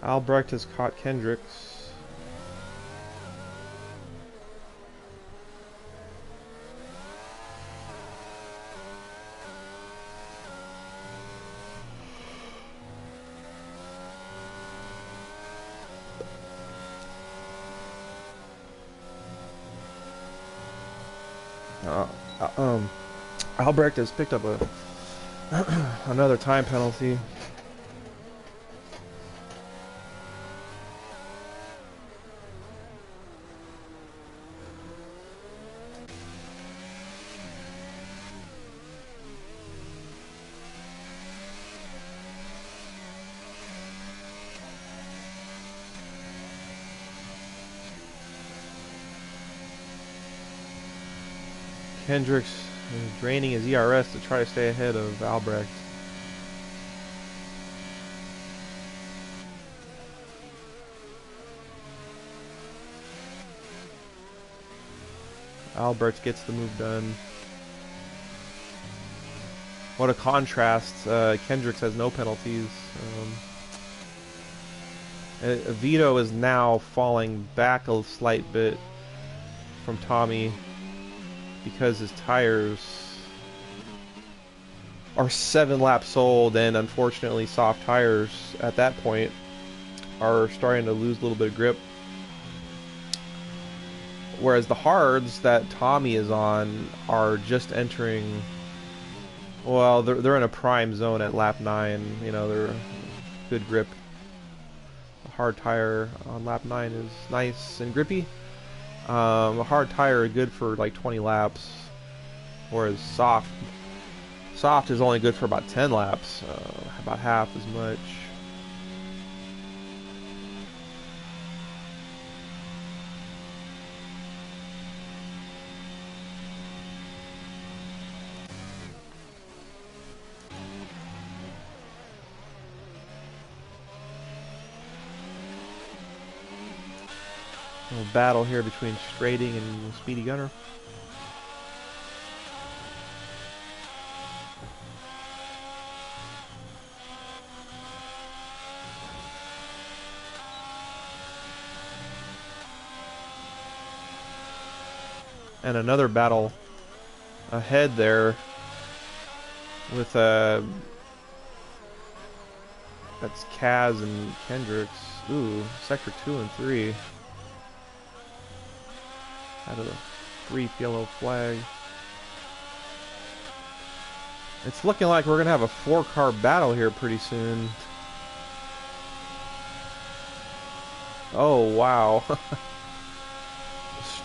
Albrecht has caught Kendricks. Albrecht has picked up a another time penalty. Hendricks is draining his ERS to try to stay ahead of Albrecht. Albrecht gets the move done. What a contrast. Kendricks has no penalties. Vito is now falling back a slight bit from Tommy because his tires are 7 laps old, and unfortunately soft tires at that point are starting to lose a little bit of grip. Whereas the hards that Tommy is on are just entering, well, they're in a prime zone at lap 9. You know, they're good grip. A hard tire on lap 9 is nice and grippy. A hard tire is good for like 20 laps, whereas soft is only good for about 10 laps, about half as much. A little battle here between Strating and Speedy Gunner. And another battle ahead there with that's Kaz and Kendricks. Ooh, sector 2 and 3. Out of the 3 yellow flag. It's looking like we're gonna have a 4-car battle here pretty soon. Oh wow.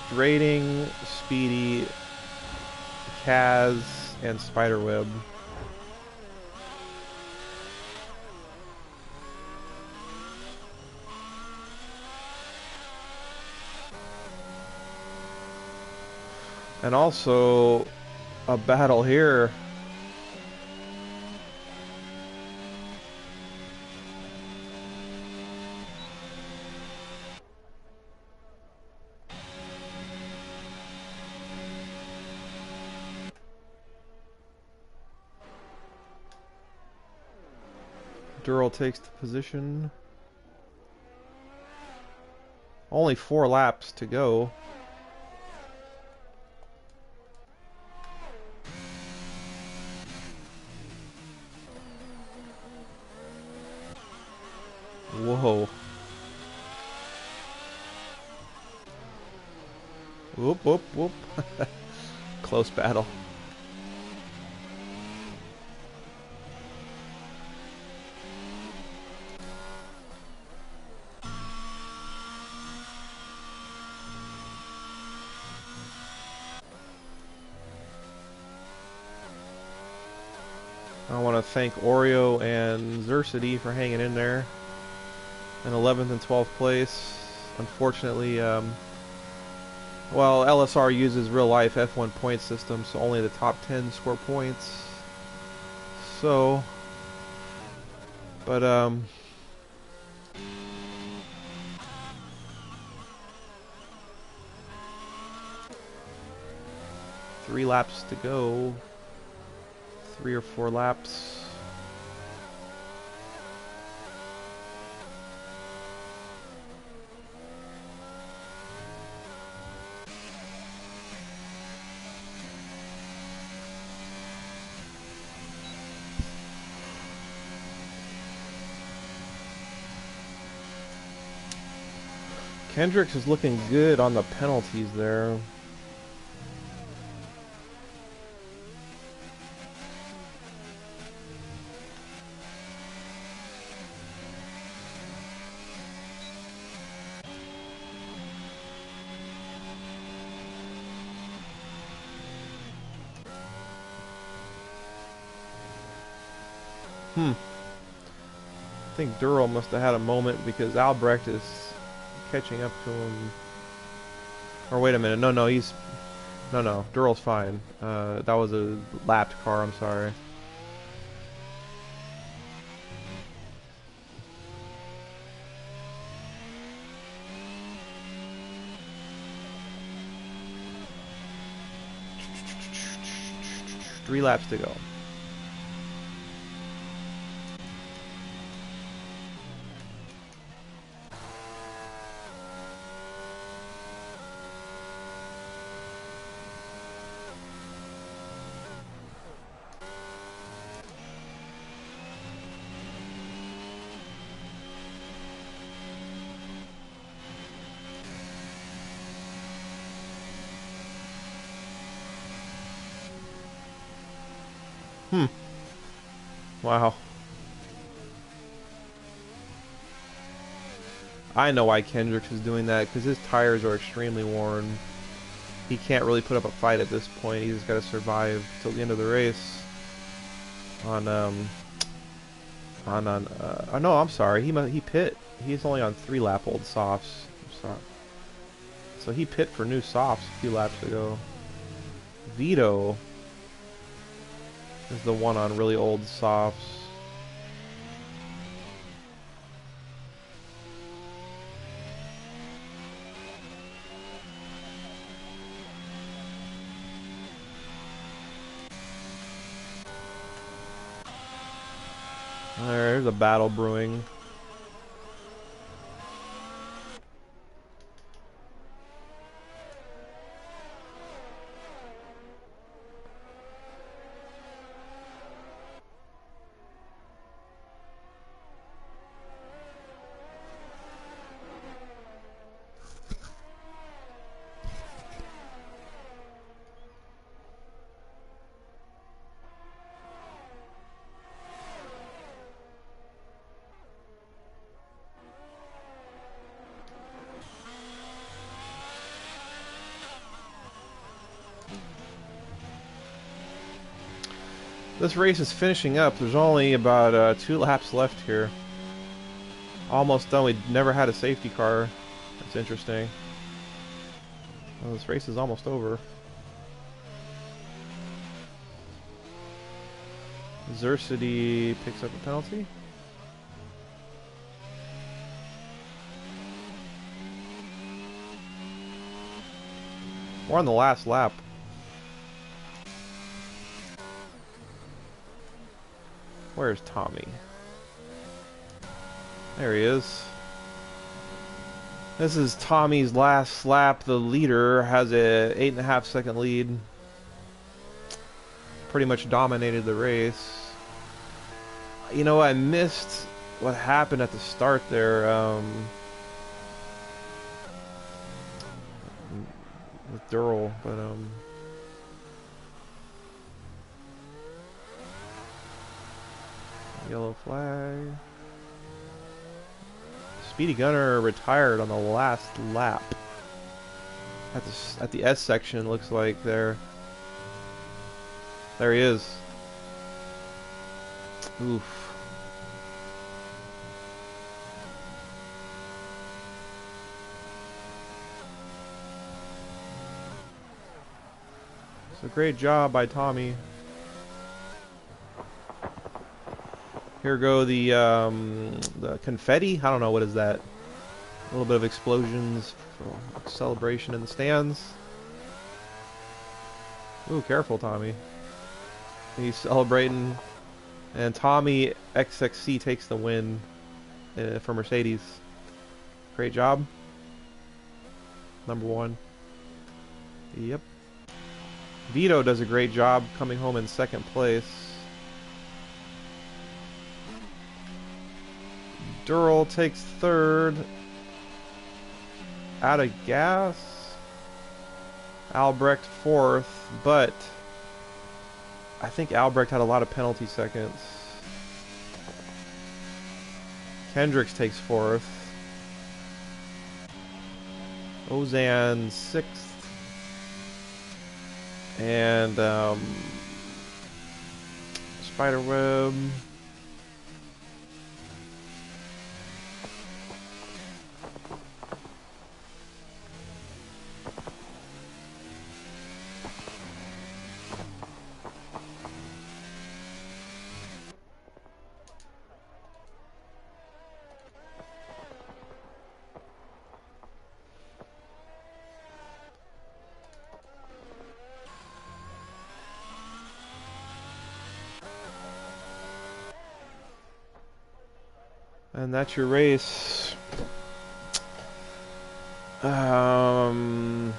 Strating, Speedy, Kaz, and Spiderweb. And also a battle here. Durrell takes the position. Only 4 laps to go. Whoa. Whoop, whoop, whoop. Close battle. I want to thank Oreo and Xercity for hanging in there in 11th and 12th place. Unfortunately, well, LSR uses real-life F1 point system, so only the top 10 score points. So, but 3 laps to go. 3 or 4 laps. Kendricks is looking good on the penalties there. I think Durrell must have had a moment because Albrecht is catching up to him. Or wait a minute, no, he's... No, Durrell's fine. That was a lapped car, I'm sorry. 3 laps to go. Wow. I know why Kendricks is doing that, because his tires are extremely worn. He can't really put up a fight at this point. He's got to survive till the end of the race. Oh no, I'm sorry. He pit. He's only on 3 lap old softs. I'm sorry. So he pit for new softs a few laps ago. Vito is the one on really old softs. There's a battle brewing. This race is finishing up. There's only about 2 laps left here. Almost done. We never had a safety car. That's interesting. Well, this race is almost over. Xercity picks up a penalty. We're on the last lap. Where's Tommy? There he is. This is Tommy's last lap. The leader has a 8.5 second lead. Pretty much dominated the race. You know, I missed what happened at the start there. With Durrell, but yellow flag. Speedy Gunner retired on the last lap. At the S section, looks like there. There he is. Oof. So great job by Tommy. Here go the confetti. I don't know, what is that? A little bit of explosions for celebration in the stands. Ooh, careful, Tommy. He's celebrating, and Tommy XXC takes the win for Mercedes. Great job. Number 1. Yep. Vito does a great job coming home in 2nd place. Durrell takes 3rd. Out of gas. Albrecht 4th, but I think Albrecht had a lot of penalty seconds. Kendricks takes 4th. Ozan 6th. And Spiderweb. And that's your race. Um,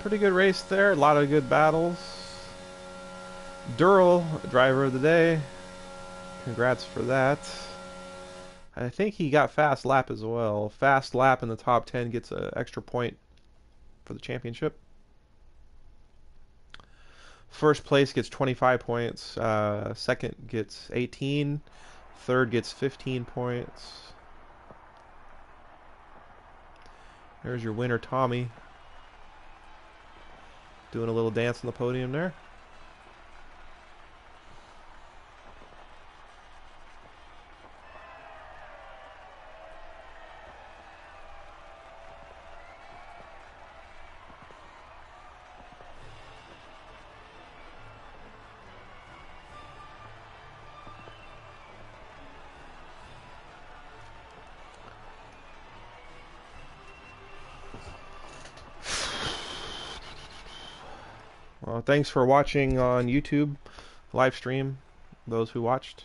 Pretty good race there. A lot of good battles. Dural, driver of the day. Congrats for that. I think he got fast lap as well. Fast lap in the top 10 gets an extra point for the championship. First place gets 25 points. Second gets 18. Third gets 15 points. There's your winner, Tommy. Doing a little dance on the podium there. Well, thanks for watching on YouTube live stream, those who watched.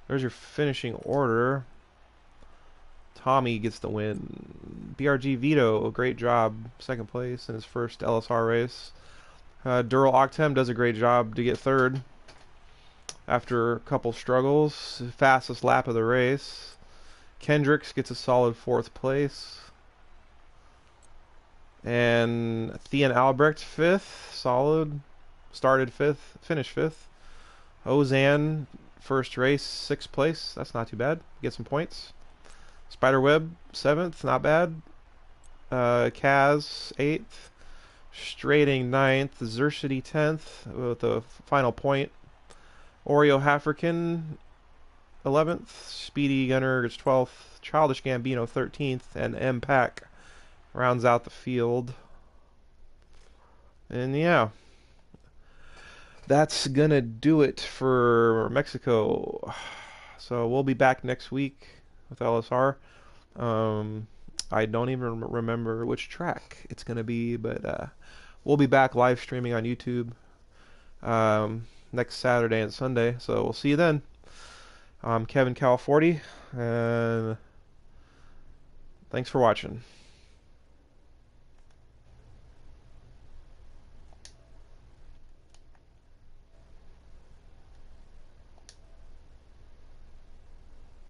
There's your finishing order. Tommy gets the win. BRG Vito, great job, second place in his first LSR race. Dural Octem does a great job to get third after a couple struggles. Fastest lap of the race. Kendricks gets a solid fourth place. And Thean Albrecht fifth, solid. Started fifth, finished fifth. Ozan, first race, sixth place. That's not too bad. Get some points. Spiderweb, seventh, not bad. Kaz, eighth. Strating, ninth. Zercity, 10th, with a final point. Oreo Hafrican, 11th. Speedy Gunner is 12th. Childish Gambino, 13th. And M Pack rounds out the field. And yeah, that's gonna do it for Mexico. So we'll be back next week with LSR. I don't even remember which track it's gonna be, but we'll be back live streaming on YouTube next Saturday and Sunday. So we'll see you then. I'm Kevin Cal 40, and thanks for watching.